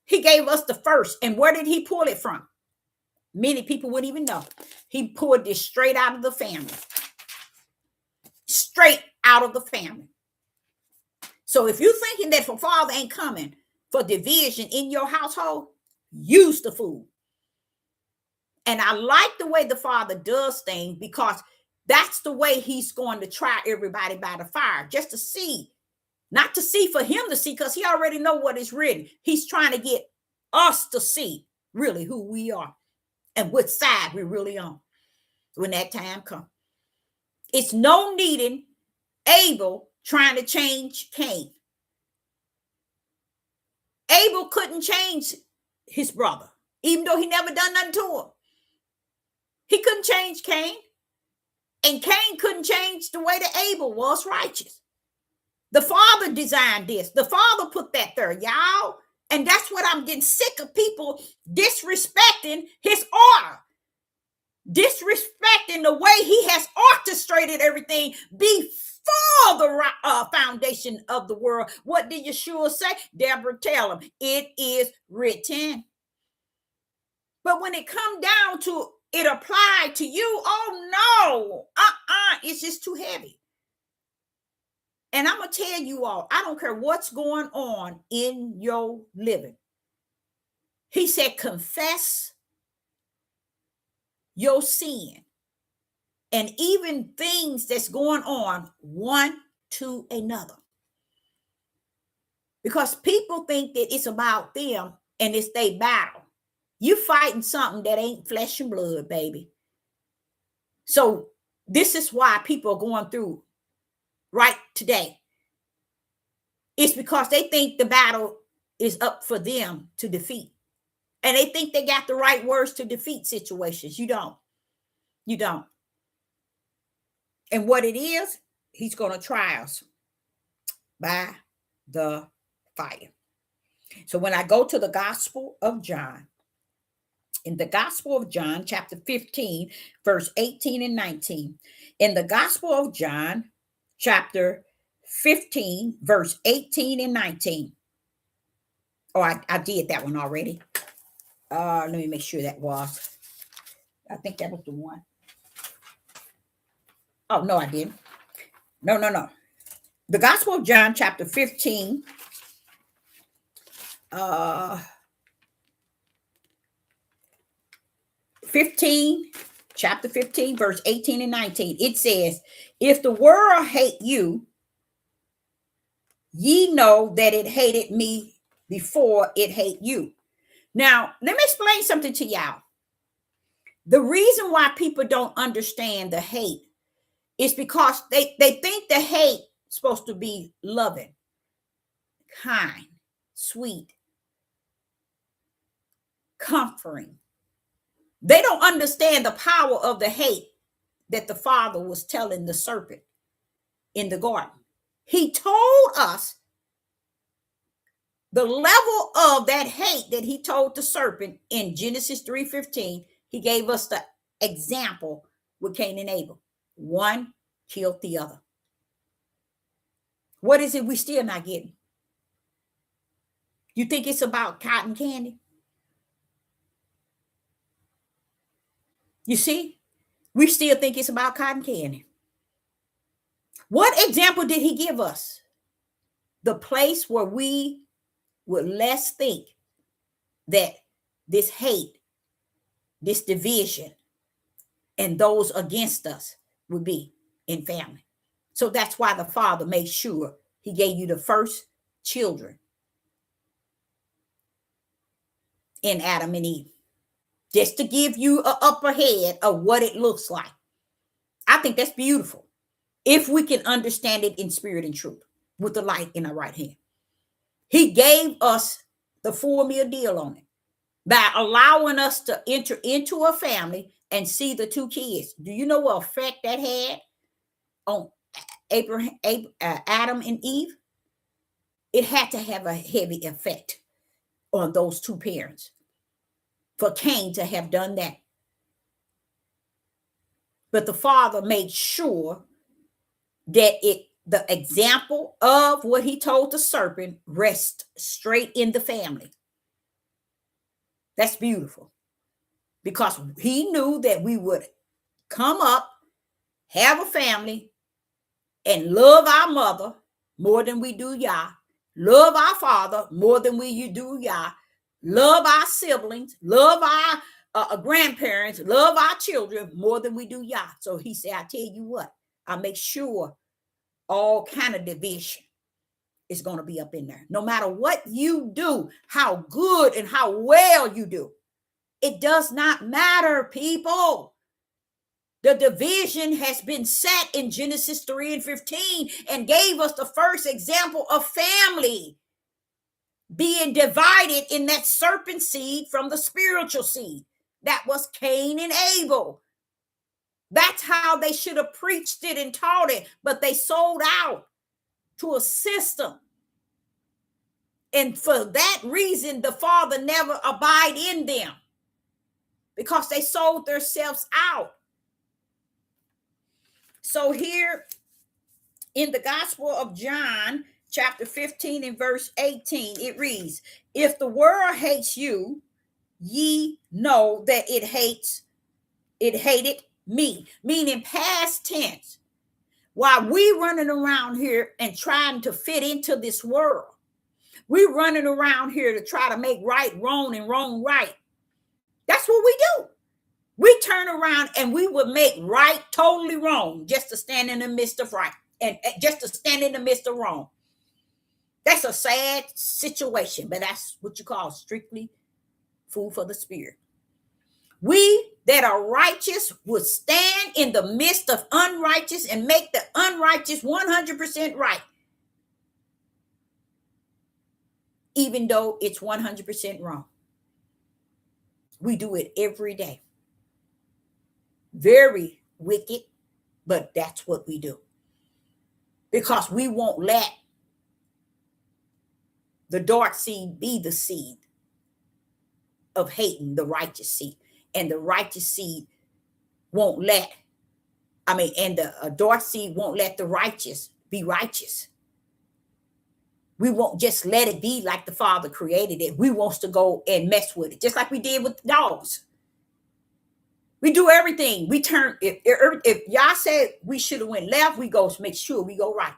He gave us the first. And where did he pull it from? Many people wouldn't even know. He pulled this straight out of the family. Straight out of the family. So if you're thinking that the Father ain't coming for division in your household, use the food. And I like the way the Father does things because that's the way he's going to try everybody by the fire, just to see, not to see for him to see, because he already know what is written. He's trying to get us to see really who we are and what side we're really on when that time comes. It's no needing Abel trying to change Cain. Abel couldn't change his brother, even though he never done nothing to him. He couldn't change Cain. And Cain couldn't change the way that Abel was righteous. The Father designed this. The Father put that there, y'all. And that's what I'm getting sick of, people disrespecting his order. Disrespecting the way he has orchestrated everything before the foundation of the world. What did Yeshua say? Deborah, tell him, it is written. But when it come down to it applied to you, oh no, it's just too heavy. And I'm going to tell you all, I don't care what's going on in your living. He said, confess your sin and even things that's going on one to another. Because people think that it's about them and it's their battle. You fighting something that ain't flesh and blood, baby. So this is why people are going through right today. It's because they think the battle is up for them to defeat. And they think they got the right words to defeat situations. You don't. You don't. And what it is, he's going to try us by the fire. So when I go to the Gospel of John, in the Gospel of John, chapter 15, verse 18 and 19, in the Gospel of John, chapter 15, verse 18 and 19. Oh, I did that one already. Let me make sure that was. I think that was the one. Oh, no, I didn't. No. The Gospel of John, chapter 15, chapter 15, verse 18 and 19. It says, if the world hate you, ye know that it hated me before it hate you. Now, let me explain something to y'all. The reason why people don't understand the hate is because they think the hate is supposed to be loving, kind, sweet, comforting. They don't understand the power of the hate that the Father was telling the serpent in the garden. He told us the level of that hate that he told the serpent in Genesis 3:15. He gave us the example with Cain and Abel. One killed the other. What is it we still not getting? You think it's about cotton candy? You see, we still think it's about cotton candy. What example did he give us? The place where we would less think that this hate, this division, and those against us would be in family. So that's why the Father made sure he gave you the first children in Adam and Eve, just to give you an upper head of what it looks like. I think that's beautiful if we can understand it in spirit and truth with the light in our right hand. He gave us the full meal deal on it by allowing us to enter into a family and see the two kids. Do you know what effect that had on Adam and Eve? It had to have a heavy effect on those two parents for Cain to have done that. But the Father made sure that the example of what he told the serpent rests straight in the family. That's beautiful, because he knew that we would come up, have a family, and love our mother more than we do Yah, love our father more than we do Yah, love our siblings, love our grandparents, love our children more than we do Yah. So he said, I tell you what, I make sure all kind of division is going to be up in there. No matter what you do, how good and how well you do, it does not matter, people. The division has been set in Genesis 3:15 and gave us the first example of family being divided in that serpent seed from the spiritual seed. That was Cain and Abel. That's how they should have preached it and taught it, but they sold out to a system. And for that reason, the Father never abide in them, because they sold themselves out. So here in the Gospel of John, chapter 15 and verse 18, it reads, if the world hates you, ye know that it hated me, meaning past tense. While we running around here and trying to fit into this world, we running around here to try to make right wrong and wrong right. That's what we do. We turn around and we would make right totally wrong just to stand in the midst of right, and just to stand in the midst of wrong. That's a sad situation, but that's what you call strictly food for the spirit. We that are righteous would stand in the midst of unrighteous and make the unrighteous 100% right, even though it's 100% wrong. We do it every day. Very wicked, but that's what we do, because we won't let the dark seed be the seed of hating the righteous seed, and the righteous seed won't let, and the dark seed won't let the righteous be righteous. We won't just let it be like the Father created it. We wants to go and mess with it, just like we did with dogs. We do everything. We turn, if y'all say we should have went left, we go make sure we go right.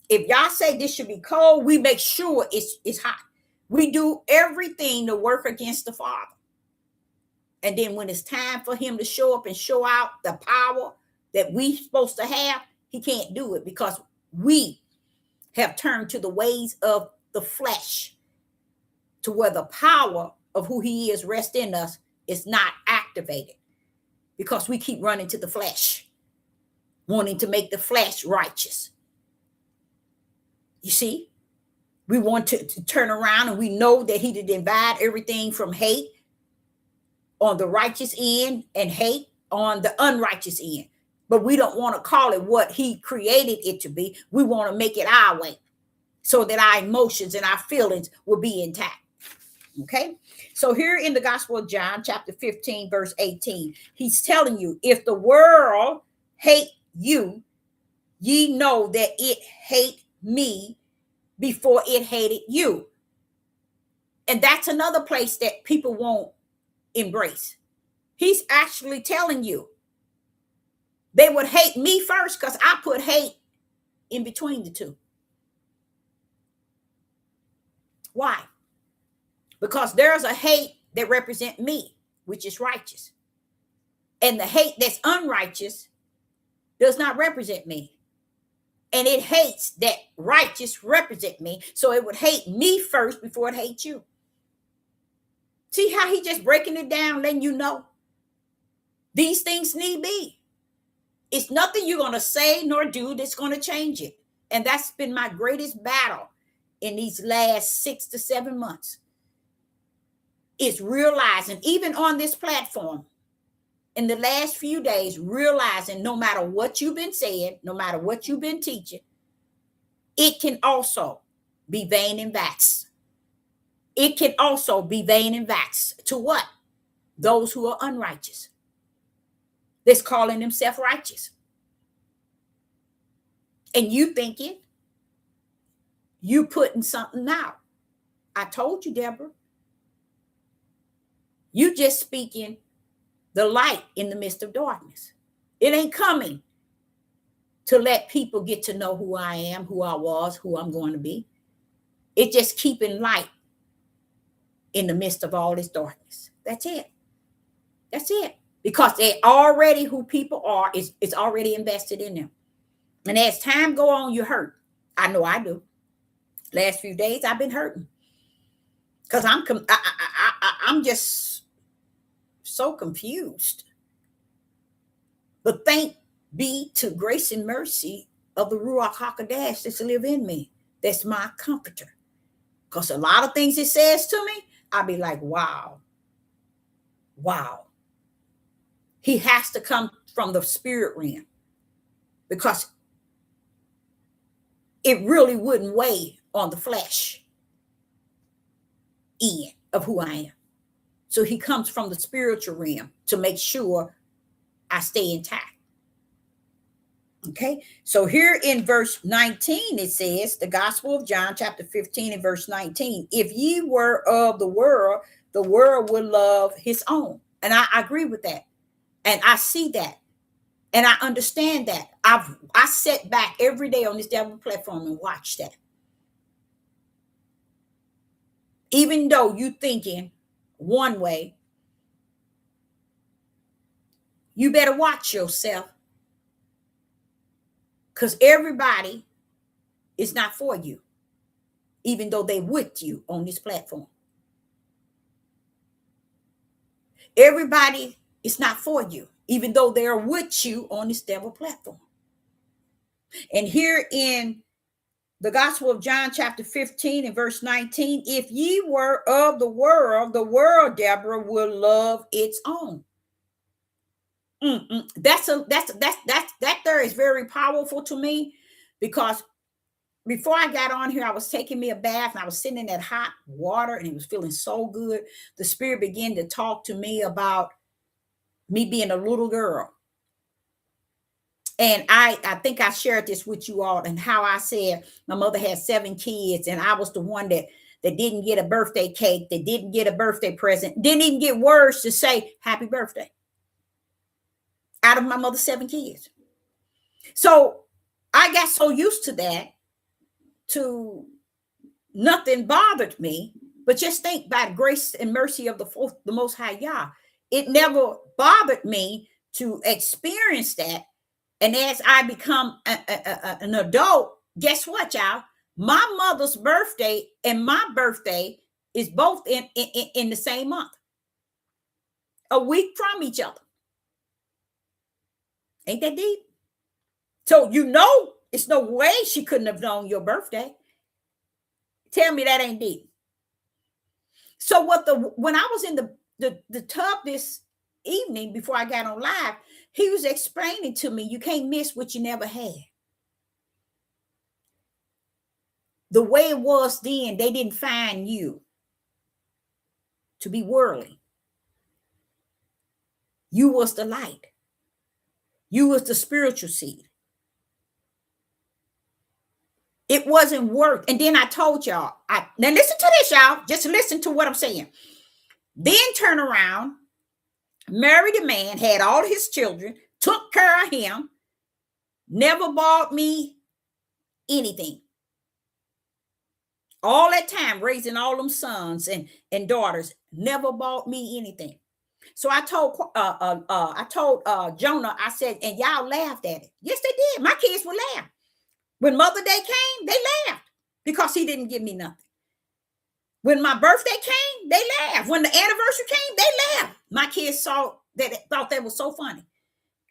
If y'all say this should be cold, we make sure it's hot. We do everything to work against the Father. And then when it's time for him to show up and show out the power that we supposed to have, he can't do it, because we have turned to the ways of the flesh, to where the power of who he is rests in us is not activated, because we keep running to the flesh, wanting to make the flesh righteous. You see, we want to turn around, and we know that he did divide everything from hate on the righteous end and hate on the unrighteous end. But we don't want to call it what he created it to be. We want to make it our way, so that our emotions and our feelings will be intact. Okay, so here in the Gospel of John, chapter 15, verse 18, he's telling you, if the world hate you, ye know that it hate me before it hated you. And that's another place that people won't embrace. He's actually telling you they would hate me first because I put hate in between the two. Why? Because there's a hate that represents me, which is righteous. And the hate that's unrighteous does not represent me. And it hates that righteous represent me. So it would hate me first before it hates you. See how he just breaking it down, letting you know these things need be. It's nothing you're going to say nor do that's going to change it. And that's been my greatest battle in these last 6 to 7 months. Is realizing, even on this platform, in the last few days, realizing no matter what you've been saying, no matter what you've been teaching, it can also be vain and vax. It can also be vain and vax to what? Those who are unrighteous. That's calling themselves righteous. And you thinking you putting something out. I told you, Deborah. You just speaking the light in the midst of darkness. It ain't coming to let people get to know who I am, who I was, who I'm going to be. It's just keeping light in the midst of all this darkness. That's it. That's it. Because they already who people are, it's already invested in them. And as time go on, you hurt. I know I do. Last few days, I've been hurting. Because I'm just so confused. But thank be to grace and mercy of the Ruach HaKodesh that's live in me. That's my comforter. Because a lot of things it says to me, I'll be like, wow. Wow. He has to come from the spirit realm. Because it really wouldn't weigh on the flesh end of who I am. So he comes from the spiritual realm to make sure I stay intact. Okay, so here in verse 19, it says, the Gospel of John, chapter 15 and verse 19, if ye were of the world would love his own. And I agree with that. And I see that. And I understand that. I sit back every day on this devil platform and watch that. Even though you thinking one way, you better watch yourself. Because everybody is not for you, even though they with you on this platform. Everybody is not for you, even though they're with you on this devil platform. And here in the Gospel of John, chapter 15 and verse 19, if ye were of the world, Deborah, will love its own. That there is very powerful to me, because before I got on here, I was taking me a bath and I was sitting in that hot water and it was feeling so good. The Spirit began to talk to me about me being a little girl. And I think I shared this with you all, and how I said my mother had 7 kids and I was the one that didn't get a birthday cake, that didn't get a birthday present, didn't even get words to say happy birthday out of my mother's 7 kids. So I got so used to that, to nothing bothered me. But just think, by grace and mercy of the Most High Yah, it never bothered me to experience that. And as I become an adult, guess what, y'all? My mother's birthday and my birthday is both in the same month, a week from each other. Ain't that deep? So it's no way she couldn't have known your birthday. Tell me that ain't deep. So when I was in the tub this evening before I got on live, he was explaining to me, you can't miss what you never had. The way it was then, they didn't find you to be worldly. You was the light. You was the spiritual seed. It wasn't work. And then I told y'all, now listen to this, y'all. Just listen to what I'm saying. Then turn around, married a man, had all his children, took care of him, never bought me anything. All that time raising all them sons and daughters, never bought me anything. So I told Jonah, I said, and y'all laughed at it. Yes, they did. My kids would laugh. When Mother Day came, they laughed because he didn't give me nothing. When my birthday came, they laughed. When the anniversary came, they laughed. My kids saw that, thought that was so funny.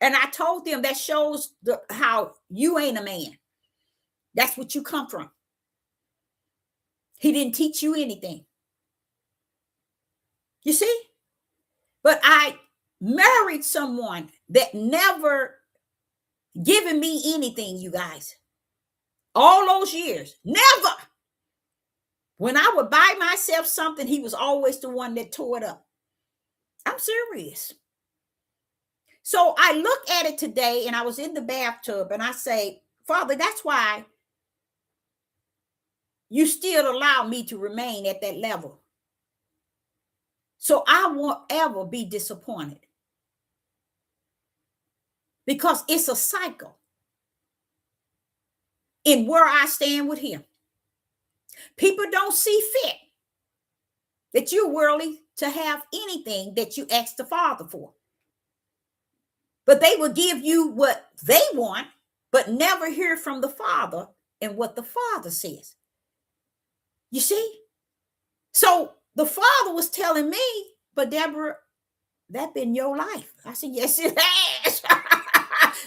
And I told them that shows how you ain't a man. That's what you come from. He didn't teach you anything. You see? But I married someone that never given me anything, you guys. All those years, never. When I would buy myself something, he was always the one that tore it up. I'm serious. So I look at it today, and I was in the bathtub, and I say, Father, that's why you still allow me to remain at that level. So I won't ever be disappointed. Because it's a cycle in where I stand with him. People don't see fit that you're worthy to have anything that you ask the Father for. But they will give you what they want, but never hear from the Father and what the Father says. You see? So the Father was telling me, but Deborah, that's been your life. I said, yes, it has.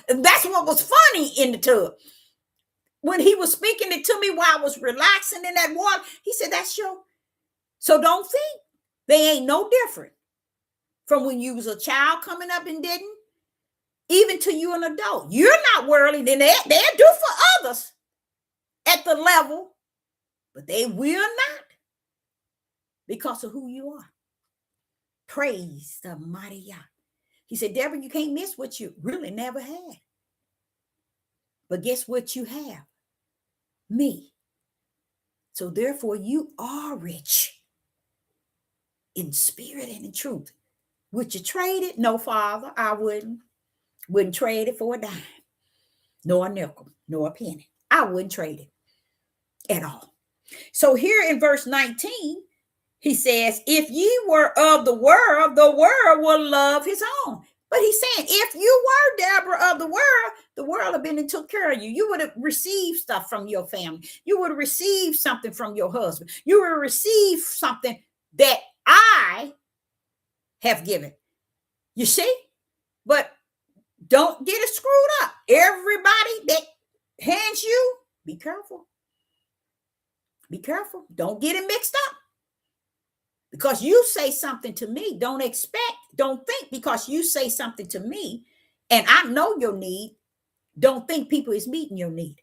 And that's what was funny in the tub. When he was speaking it to me while I was relaxing in that water, he said, that's your. So don't think they ain't no different from when you was a child coming up and didn't, even to you an adult. You're not worldly, then they'll do for others at the level, but they will not because of who you are. Praise the mighty Yah. He said, Deborah, you can't miss what you really never had. But guess what you have? Me. So therefore, you are rich in spirit and in truth. Would you trade it? No, Father, I wouldn't. Wouldn't trade it for a dime, nor a nickel, nor a penny. I wouldn't trade it at all. So here in verse 19, he says, if ye were of the world will love his own. But he's saying, if you were, Deborah, of the world have been and took care of you. You would have received stuff from your family. You would have received something from your husband. You would have received something that I have given. You see? But don't get it screwed up. Everybody that hands you, be careful. Be careful. Don't get it mixed up. Because you say something to me, don't think because you say something to me and I know your need, don't think people is meeting your need.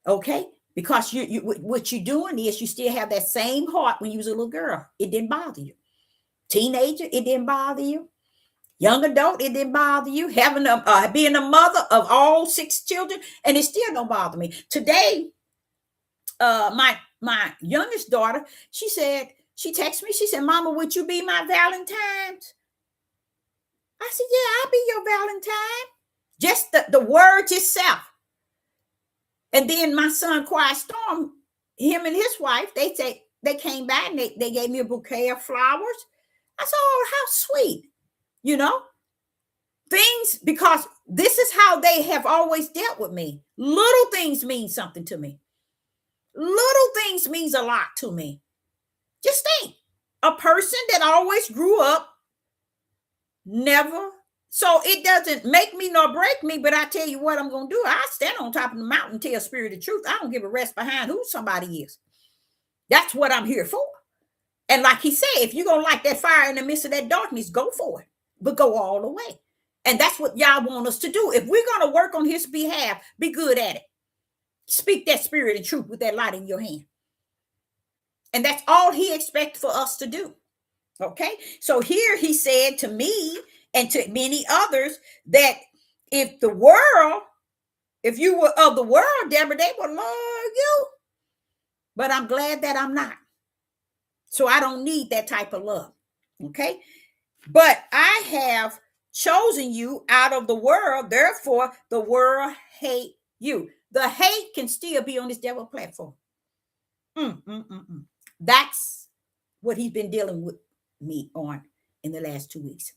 Okay? Because what you're doing is you still have that same heart when you was a little girl. It didn't bother you. Teenager, it didn't bother you. Young adult, it didn't bother you. Being a mother of all 6 children, and it still don't bother me. Today, my youngest daughter, she texted me, she said, Mama, would you be my Valentine's? I said, yeah, I'll be your Valentine. Just the words itself. And then my son, Quiet Storm, him and his wife, they came back and they gave me a bouquet of flowers. I said, oh, how sweet. You know, things, because this is how they have always dealt with me. Little things mean something to me. Little things means a lot to me. Just think, a person that always grew up, never. So it doesn't make me nor break me, but I tell you what I'm going to do. I stand on top of the mountain and tell spirit of truth. I don't give a rest behind who somebody is. That's what I'm here for. And like he said, if you're going to light that fire in the midst of that darkness, go for it, but go all the way. And that's what y'all want us to do. If we're going to work on his behalf, be good at it. Speak that spirit of truth with that light in your hand. And that's all he expects for us to do. Okay. So here he said to me and to many others that if the world If you were of the world, Deborah, they would love you. But I'm glad that I'm not. So I don't need that type of love. Okay. But I have chosen you out of the world. Therefore, the world hate you. The hate can still be on this devil platform. That's what he's been dealing with me on in the last 2 weeks.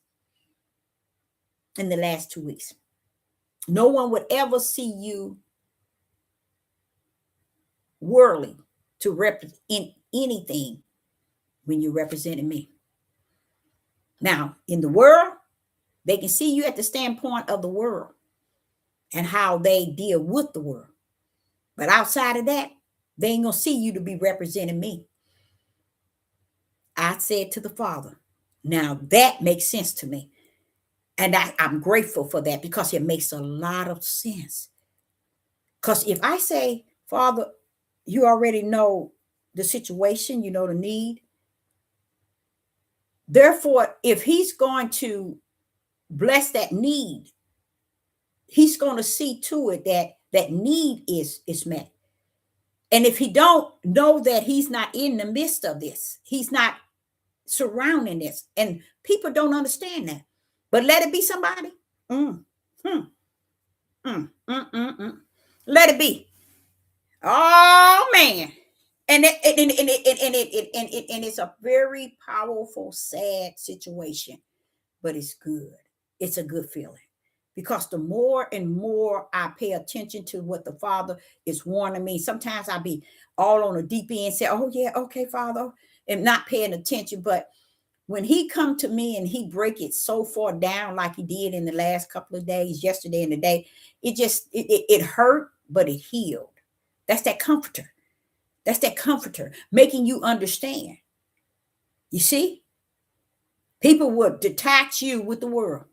In the last 2 weeks. No one would ever see you worldly to represent anything when you're representing me. Now, in the world, they can see you at the standpoint of the world and how they deal with the world. But outside of that, they ain't going to see you to be representing me. I said to the Father, now that makes sense to me. And I'm grateful for that because it makes a lot of sense. Because if I say, Father, you already know the situation, you know the need. Therefore, if he's going to bless that need, he's going to see to it that that need is met. And if he don't know that he's not in the midst of this, he's not surrounding this, and people don't understand that. But let it be somebody. Let it be. Oh man. And it's a very powerful, sad situation, but it's good. It's a good feeling because the more and more I pay attention to what the Father is warning me, sometimes I'll be all on the deep end, say, "Oh yeah, okay, Father," and not paying attention. But when He come to me and He break it so far down, like He did in the last couple of days, yesterday and today, it hurt, but it healed. That's that comforter. That's that comforter making you understand. You see, people would detach you with the world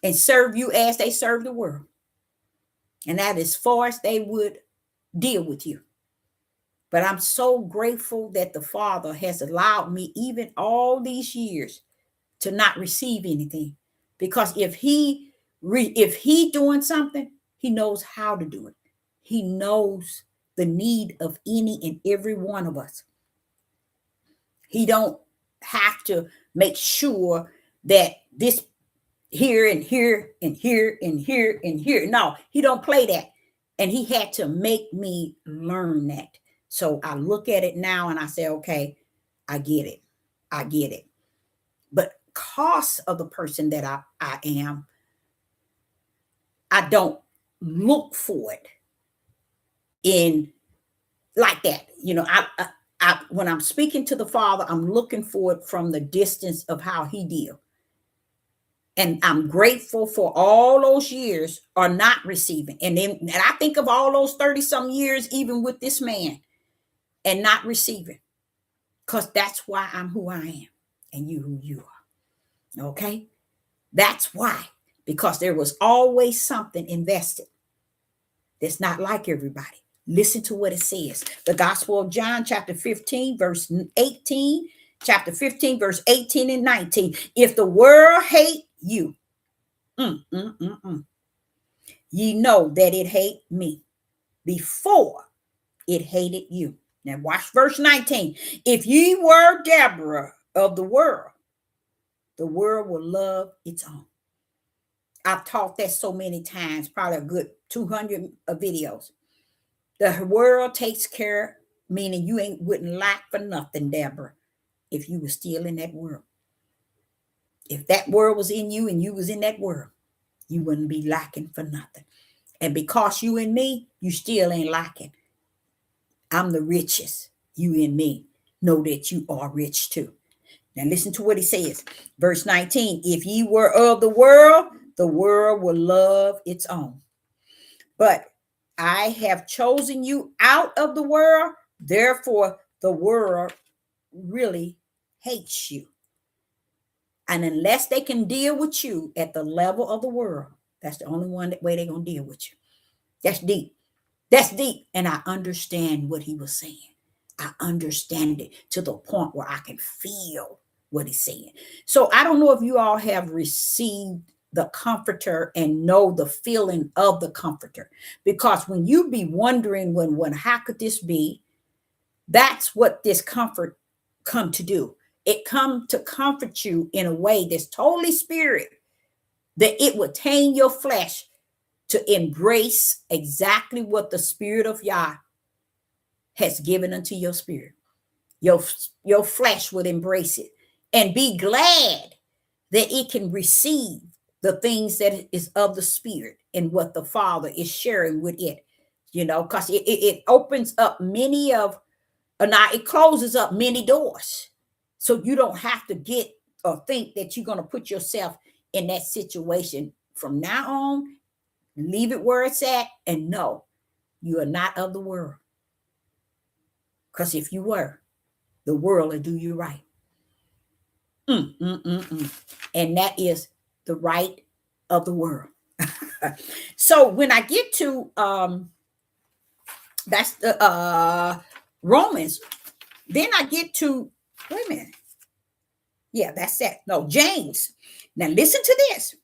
and serve you as they serve the world. And that as far as they would deal with you. But I'm so grateful that the Father has allowed me, even all these years, to not receive anything. Because if he doing something, He knows how to do it. He knows the need of any and every one of us. He don't have to make sure that this here and here and here and here and here. No, He don't play that. And He had to make me learn that. So I look at it now and I say, okay, I get it. I get it. But because of the person that I am, I don't look for it in like that. You know, I when I'm speaking to the Father, I'm looking for it from the distance of how He deal. And I'm grateful for all those years are not receiving. And I think of all those 30 some years, even with this man, and not receiving. Because that's why I'm who I am and you who you are. Okay? That's why. Because there was always something invested that's not like everybody. Listen to what it says. The Gospel of John, chapter 15, verse 18, chapter 15, verse 18 and 19. If the world hate you, ye know that it hate me before it hated you. Now watch verse 19. If ye were Deborah of the world will love its own. I've taught that so many times, probably a good 200 videos. The world takes care, meaning you wouldn't lack for nothing, Deborah, if you were still in that world. If that world was in you and you was in that world, you wouldn't be lacking for nothing. And because you and me, you still ain't lacking. I'm the richest. You and me know that you are rich too. Now listen to what He says. Verse 19, if ye were of the world will love its own. But I have chosen you out of the world, therefore the world really hates you. And unless they can deal with you at the level of the world, that's the only way they're going to deal with you. That's deep. That's deep. And I understand what he was saying. I understand it to the point where I can feel what he's saying. So I don't know if you all have received the comforter and know the feeling of the comforter. Because when you be wondering, when how could this be, that's what this comfort come to do. It come to comfort you in a way that's totally spirit, that it would tame your flesh to embrace exactly what the spirit of Yah has given unto your spirit. Your flesh would embrace it and be glad that it can receive the things that is of the spirit and what the Father is sharing with it, because it opens up many of, now it closes up many doors. So you don't have to get or think that you're going to put yourself in that situation. From now on, leave it where it's at and know you are not of the world. Because if you were, the world will do you right. And that is the right of the world. So when I get to that's the Romans, then I get to, wait a minute. Yeah, that's that. No, James. Now listen to this.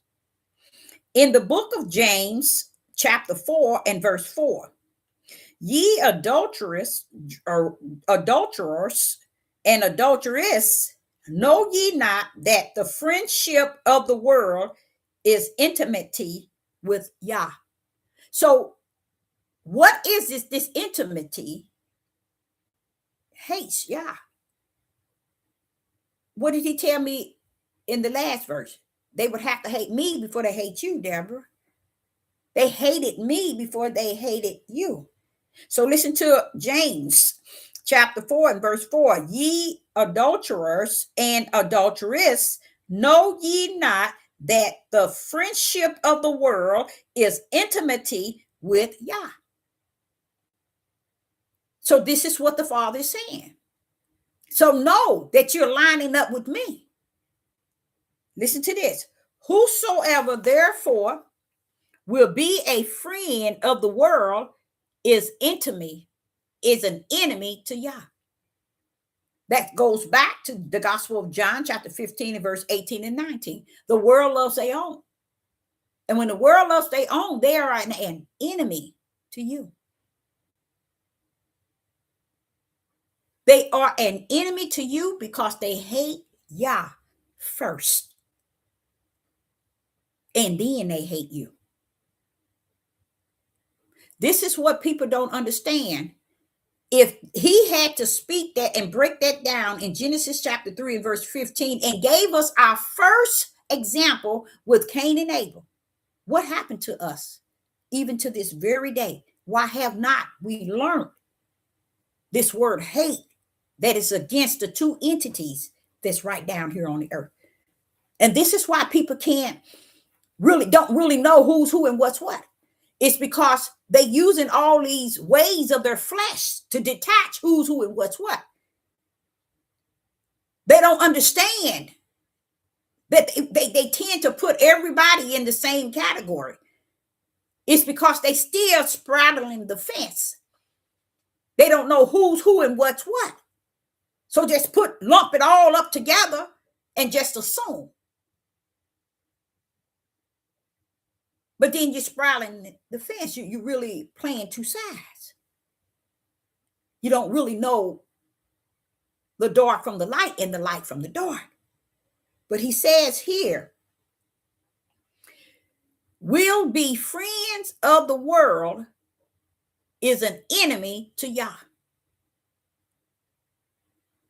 In the book of James, chapter 4 and verse 4, ye adulterers and adulteress, know ye not that the friendship of the world is enmity with Yah? So what is this enmity? Hates Yah. What did he tell me in the last verse? They would have to hate me before they hate you, Deborah. They hated me before they hated you. So listen to James chapter 4 and verse 4. Ye adulterers and adulteress, know ye not that the friendship of the world is enmity with Yah? So this is what the Father is saying. So know that you're lining up with me. Listen to this. Whosoever therefore will be a friend of the world is an enemy to Yah. That goes back to the Gospel of John, chapter 15 and verse 18 and 19. The world loves their own. And when the world loves their own, they are an enemy to you. They are an enemy to you because they hate Yah first. And then they hate you. This is what people don't understand. If he had to speak that and break that down in Genesis chapter 3 and verse 15 and gave us our first example with Cain and Abel, what happened to us even to this very day? Why have not we learned this word hate that is against the two entities that's right down here on the earth? And this is why people don't really know who's who and what's what. It's because they're using all these ways of their flesh to detach who's who and what's what. They don't understand that they tend to put everybody in the same category. It's because they still straddling the fence. They don't know who's who and what's what. So just lump it all up together and just assume. But then you're sprawling the fence. You're really playing two sides. You don't really know the dark from the light and the light from the dark. But he says here, will be friends of the world is an enemy to Yah.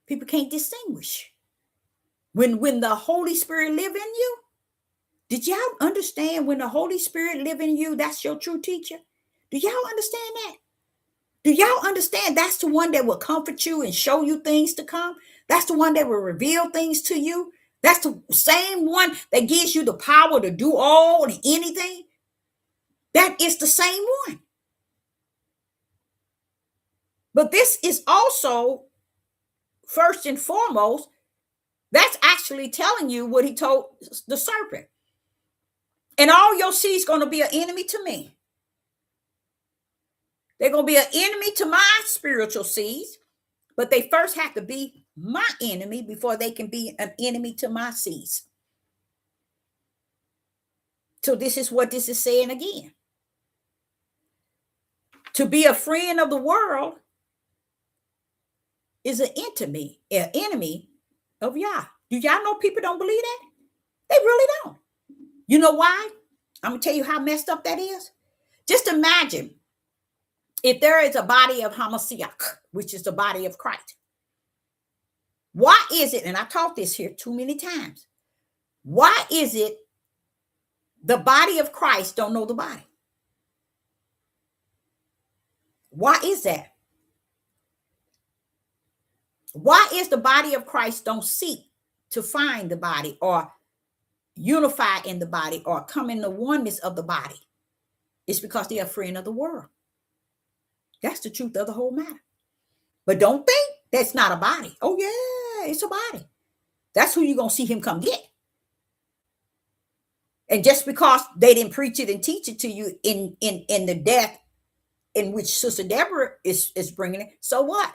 People can't distinguish. When the Holy Spirit live in you, did y'all understand when the Holy Spirit live in you, that's your true teacher? Do y'all understand that? Do y'all understand that's the one that will comfort you and show you things to come? That's the one that will reveal things to you. That's the same one that gives you the power to do all and anything. That is the same one. But this is also, first and foremost, that's actually telling you what he told the serpent. And all your seeds going to be an enemy to me. They're going to be an enemy to my spiritual seeds, but they first have to be my enemy before they can be an enemy to my seeds. So this is what this is saying again. To be a friend of the world is an enemy of Yah. Do y'all know people don't believe that? They really don't. You know why? I'm going to tell you how messed up that is. Just imagine if there is a body of Hamashiach, which is the body of Christ. Why is it, and I taught this here too many times, why is it the body of Christ don't know the body? Why is that? Why is the body of Christ don't seek to find the body or unify in the body or come in the oneness of the body? It's because they're a friend of the world. That's the truth of the whole matter. But don't think that's not a body. Oh yeah, it's a body. That's who you're going to see him come get. And just because they didn't preach it and teach it to you in the death in which Sister Deborah is bringing it, so what?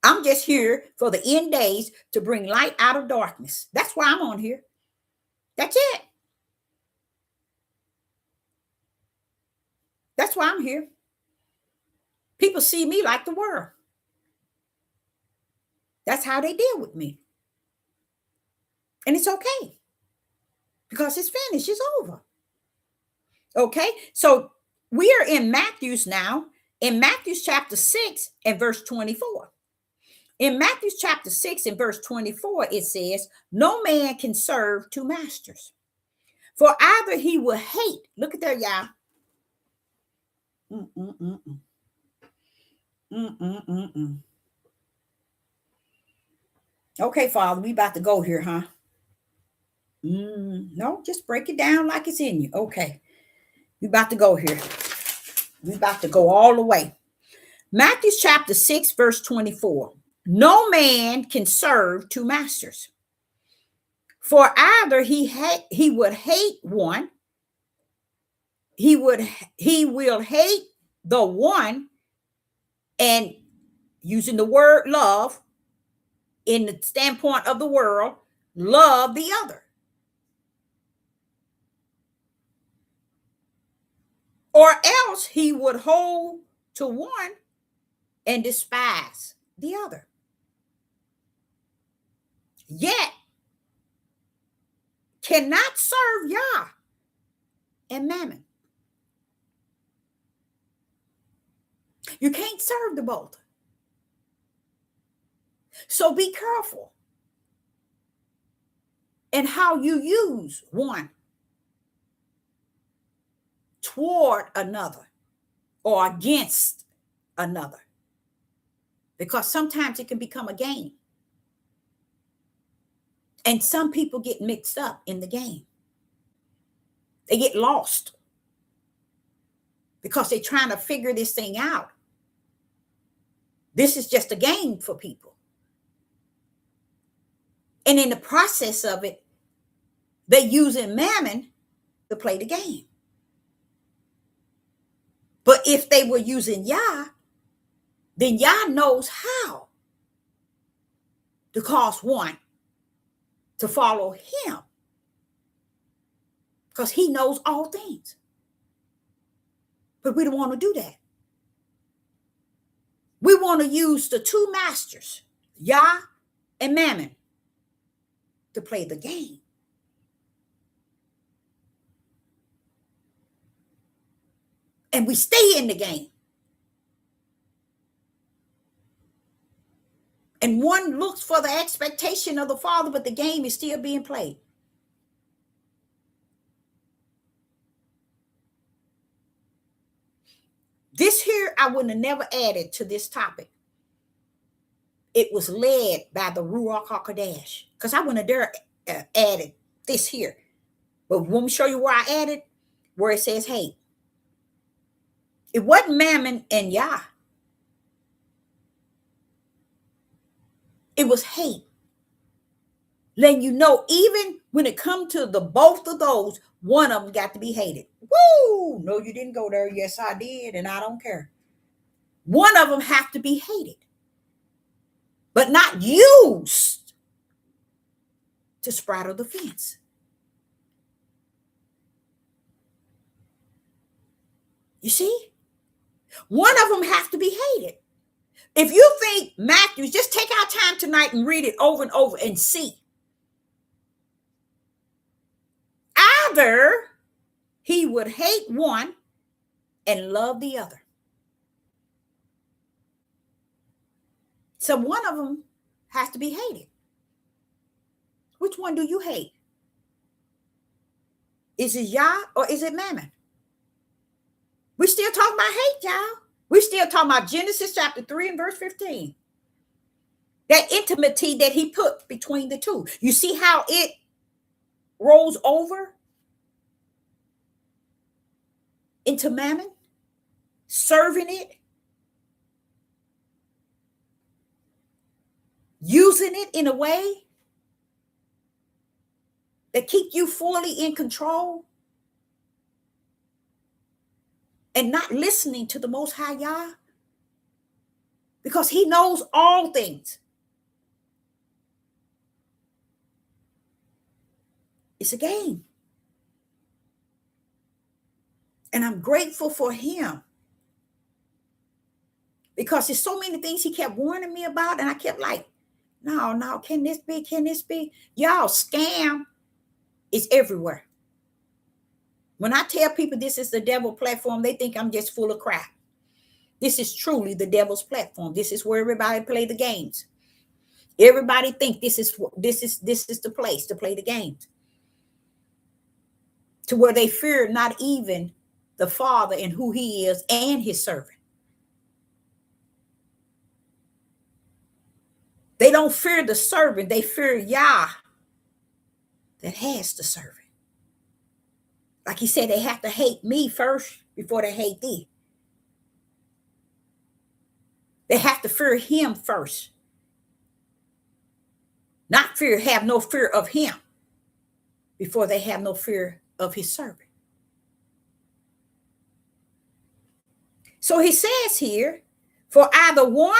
I'm just here for the end days to bring light out of darkness. That's why I'm on here. That's it. That's why I'm here. People see me like the world. That's how they deal with me. And it's okay. Because it's finished. It's over. Okay? So we are in Matthew's now. In Matthew's chapter 6 and verse 24. In Matthew's chapter 6 and verse 24, it says, no man can serve two masters. For either he will hate. Look at there, y'all. Okay, Father, we about to go here, huh? No, just break it down like it's in you. Okay, we about to go here. We about to go all the way. Matthew chapter 6, verse 24. No man can serve two masters. For either he would hate one, he will hate the one, and using the word love in the standpoint of the world, love the other. Or else he would hold to one and despise the other. Yet cannot serve Yah and Mammon. You can't serve the both. So be careful in how you use one toward another or against another. Because sometimes it can become a game. And some people get mixed up in the game. They get lost because they're trying to figure this thing out. This is just a game for people. And in the process of it, they're using Mammon to play the game. But if they were using Yah, then Yah knows how to cause one to follow him. Because he knows all things. But we don't want to do that. We want to use the two masters, Yah and Mammon, to play the game. And we stay in the game. And one looks for the expectation of the Father, but the game is still being played. This here, I wouldn't have never added to this topic. It was led by the Ruach HaKodesh, because I wouldn't have dare added this here. But let me show you where I added, where it says hate. It wasn't Mammon and Yah. It was hate. Letting you know, even when it comes to the both of those, one of them got to be hated. Woo! No, you didn't go there. Yes, I did, and I don't care. One of them have to be hated, but not used to straddle the fence. You see? One of them has to be hated. If you think Matthew, just take our time tonight and read it over and over and see. Either he would hate one and love the other. So one of them has to be hated. Which one do you hate? Is it Yah or is it Mammon? We're still talking about hate, y'all. We're still talking about Genesis chapter 3 and verse 15. That intimacy that he put between the two. You see how it rolls over into Mammon? Serving it, using it in a way that keep you fully in control and not listening to the Most High Yah, because he knows all things. It's a game. And I'm grateful for him, because there's so many things he kept warning me about, and I kept like, no, can this be? Can this be? Y'all, scam is everywhere. When I tell people this is the devil platform, they think I'm just full of crap. This is truly the devil's platform. This is where everybody play the games. Everybody think this is the place to play the games, to where they fear not even the Father and who he is and his servant. They don't fear the servant. They fear Yah that has the servant. Like he said, they have to hate me first before they hate thee. They have to fear him first. Not fear, have no fear of him before they have no fear of his servant. So he says here, for either one,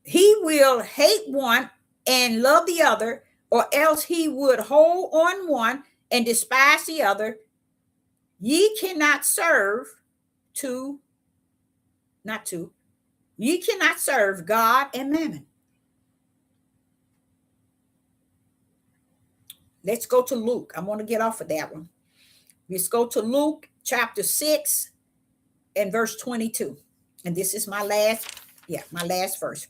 he will hate one and love the other, or else he would hold on one and despise the other. Ye cannot serve ye cannot serve God and Mammon. Let's go to Luke. I want to get off of that one. Let's go to Luke chapter 6 and verse 22. And this is my last verse.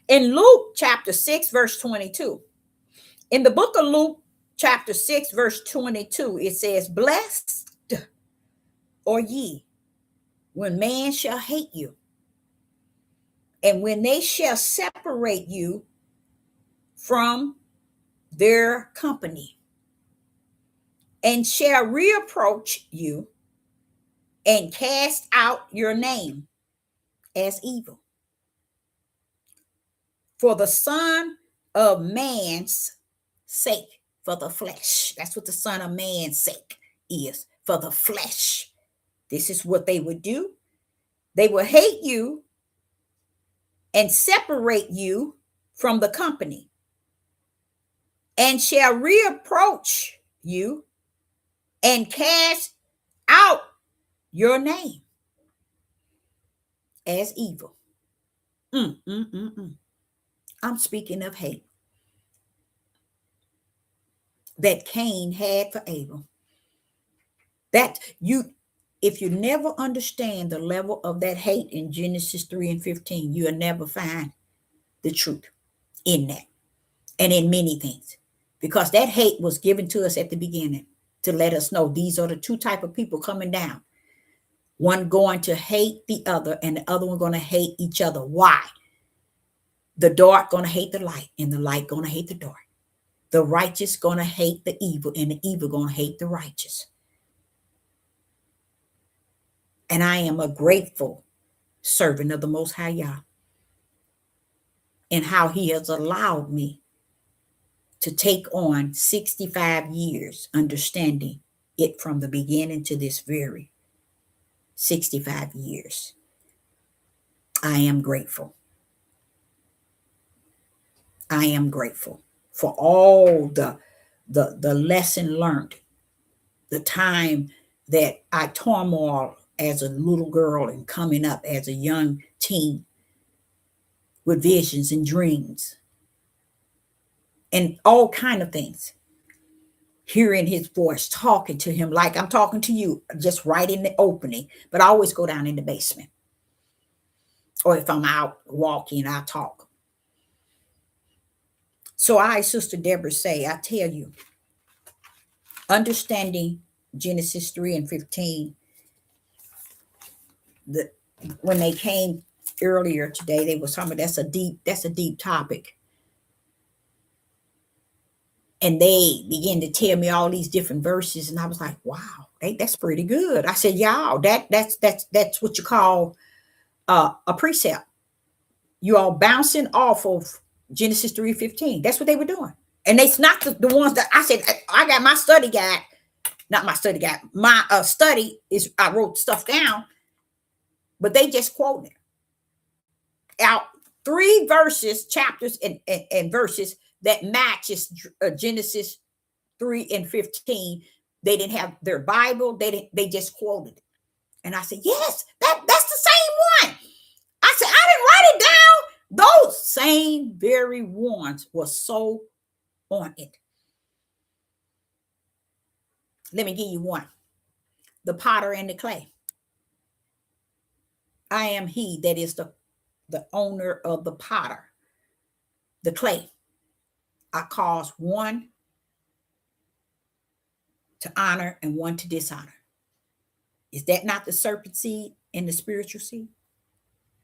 In Luke chapter 6, verse 22. In the book of Luke chapter 6, verse 22, it says, blessed are ye when man shall hate you, and when they shall separate you from their company, and shall reproach you, and cast out your name as evil. For the Son of Man's sake, for the flesh. That's what the Son of Man's sake is, for the flesh. This is what they would do. They will hate you and separate you from the company, and shall reproach you and cast out your name as evil. I'm speaking of hate that Cain had for Abel. That if you never understand the level of that hate in Genesis 3 and 15, you'll never find the truth in that and in many things, because that hate was given to us at the beginning to let us know these are the two type of people coming down. One going to hate the other, and the other one going to hate each other. Why? The dark going to hate the light, and the light going to hate the dark. The righteous going to hate the evil, and the evil going to hate the righteous. And I am a grateful servant of the Most High Yah, and how he has allowed me to take on 65 years understanding it from the beginning to this very 65 years. I am grateful. I am grateful for all the lesson learned, the time that I turmoil as a little girl and coming up as a young teen with visions and dreams and all kind of things. Hearing his voice, talking to him like I'm talking to you, just right in the opening. But I always go down in the basement. Or if I'm out walking, I talk. So Sister Deborah say, I tell you, understanding Genesis 3 and 15, the when they came earlier today, they was talking about that's a deep topic. And they began to tell me all these different verses, and I was like, wow, that's pretty good. I said, y'all, that's what you call a precept. You all bouncing off of Genesis 3:15. That's what they were doing. And it's not the ones that I said, I got my study guide, not my study guide. My study is I wrote stuff down, but they just quoted out 3 verses, chapters, and verses that matches Genesis 3 and 15. They didn't have their Bible. They just quoted it. And I said, yes, that's the same one. I said, I didn't write it down. Those same very ones were so on it. Let me give you one. The potter and the clay. I am he that is the owner of the potter, the clay. I cause one to honor and one to dishonor. Is that not the serpent seed and the spiritual seed?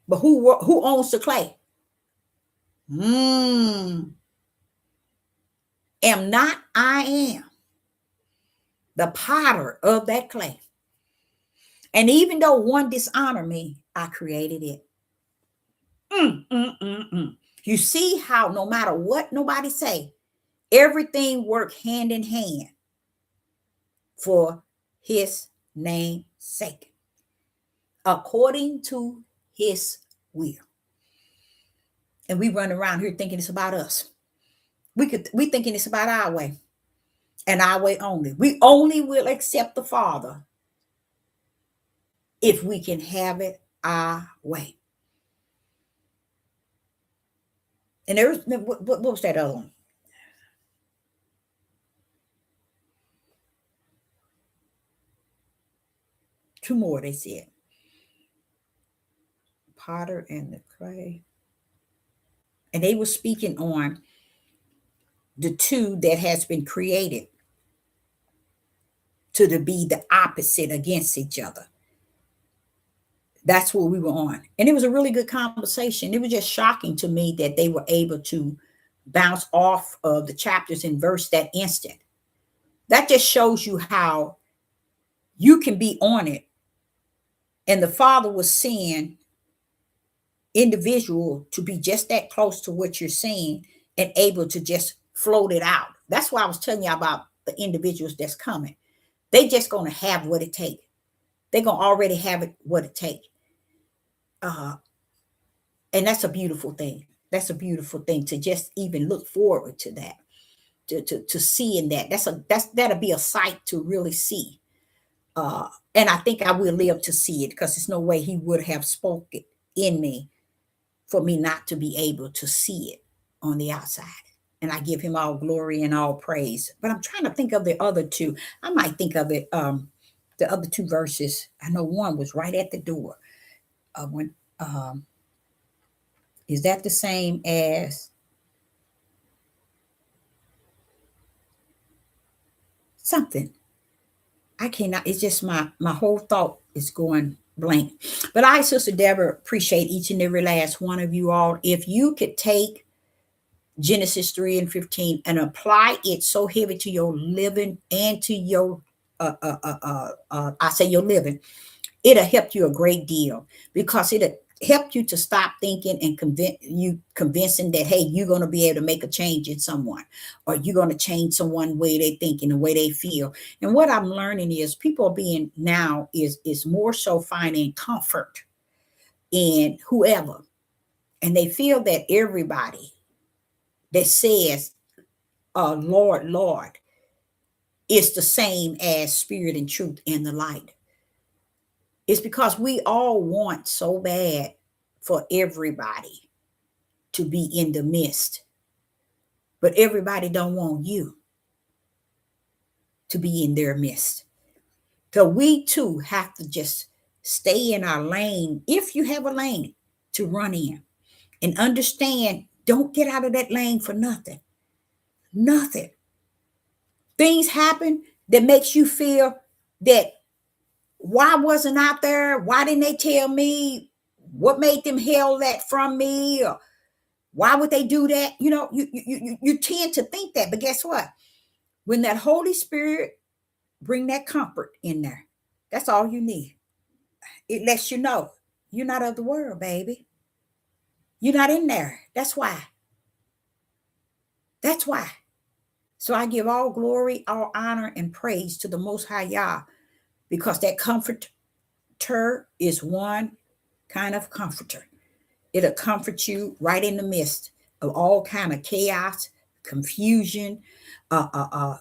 But who owns the clay? Am not I am the potter of that clay. And even though one dishonor me, I created it. You see how no matter what nobody say, everything work hand in hand for his name's sake, according to his will. And we run around here thinking it's about us. We thinking it's about our way and our way only. We only will accept the Father if we can have it our way. And there's what was that other one? Two more, they said. Potter and the clay. And they were speaking on the two that has been created to be the opposite against each other. That's what we were on. And it was a really good conversation. It was just shocking to me that they were able to bounce off of the chapters and verse that instant. That just shows you how you can be on it. And the Father was seeing individual to be just that close to what you're saying and able to just float it out. That's why I was telling you about the individuals that's coming. They just going to have what it takes. They're going to already have it what it takes. And that's a beautiful thing. That's a beautiful thing to just even look forward to that, to seeing that. That'll be a sight to really see. And I think I will live to see it because there's no way he would have spoken in me for me not to be able to see it on the outside. And I give him all glory and all praise. But I'm trying to think of the other two. I might think of it, the other 2 verses. I know one was right at the door. When is that the same as something? I cannot. It's just my whole thought is going blank. But I, Sister Deborah, appreciate each and every last one of you all. If you could take Genesis 3 and 15 and apply it so heavy to your living and to your I say your living, it'll help you a great deal because it'll help you to stop thinking and convincing that, hey, you're going to be able to make a change in someone, or you're going to change someone way they think and the way they feel. And what I'm learning is people are being now is more so finding comfort in whoever. And they feel that everybody that says, Lord, Lord, is the same as spirit and truth and the light. It's because we all want so bad for everybody to be in the midst, but everybody don't want you to be in their midst. So we too have to just stay in our lane, if you have a lane to run in, and understand, don't get out of that lane for nothing. Nothing. Things happen that makes you feel that, why wasn't out there? Why didn't they tell me? What made them held that from me? Or why would they do that? You tend to think that, but guess what? When that Holy Spirit bring that comfort in there, that's all you need. It lets you know you're not of the world, baby. You're not in there. That's why. That's why. So I give all glory, all honor, and praise to the Most High Yah, because that comforter is one kind of comforter. It'll comfort you right in the midst of all kind of chaos, confusion,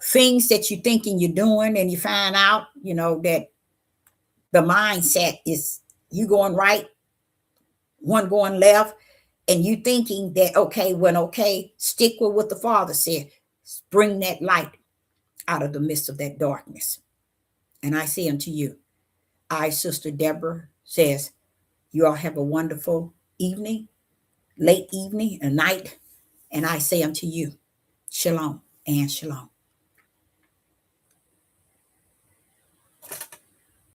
things that you're thinking you're doing, and you find out, that the mindset is you going right, one going left, and you thinking that, okay, stick with what the Father said. Bring that light out of the midst of that darkness. And I say unto you, I, Sister Deborah, says, you all have a wonderful evening, late evening, a night. And I say unto you, shalom and shalom.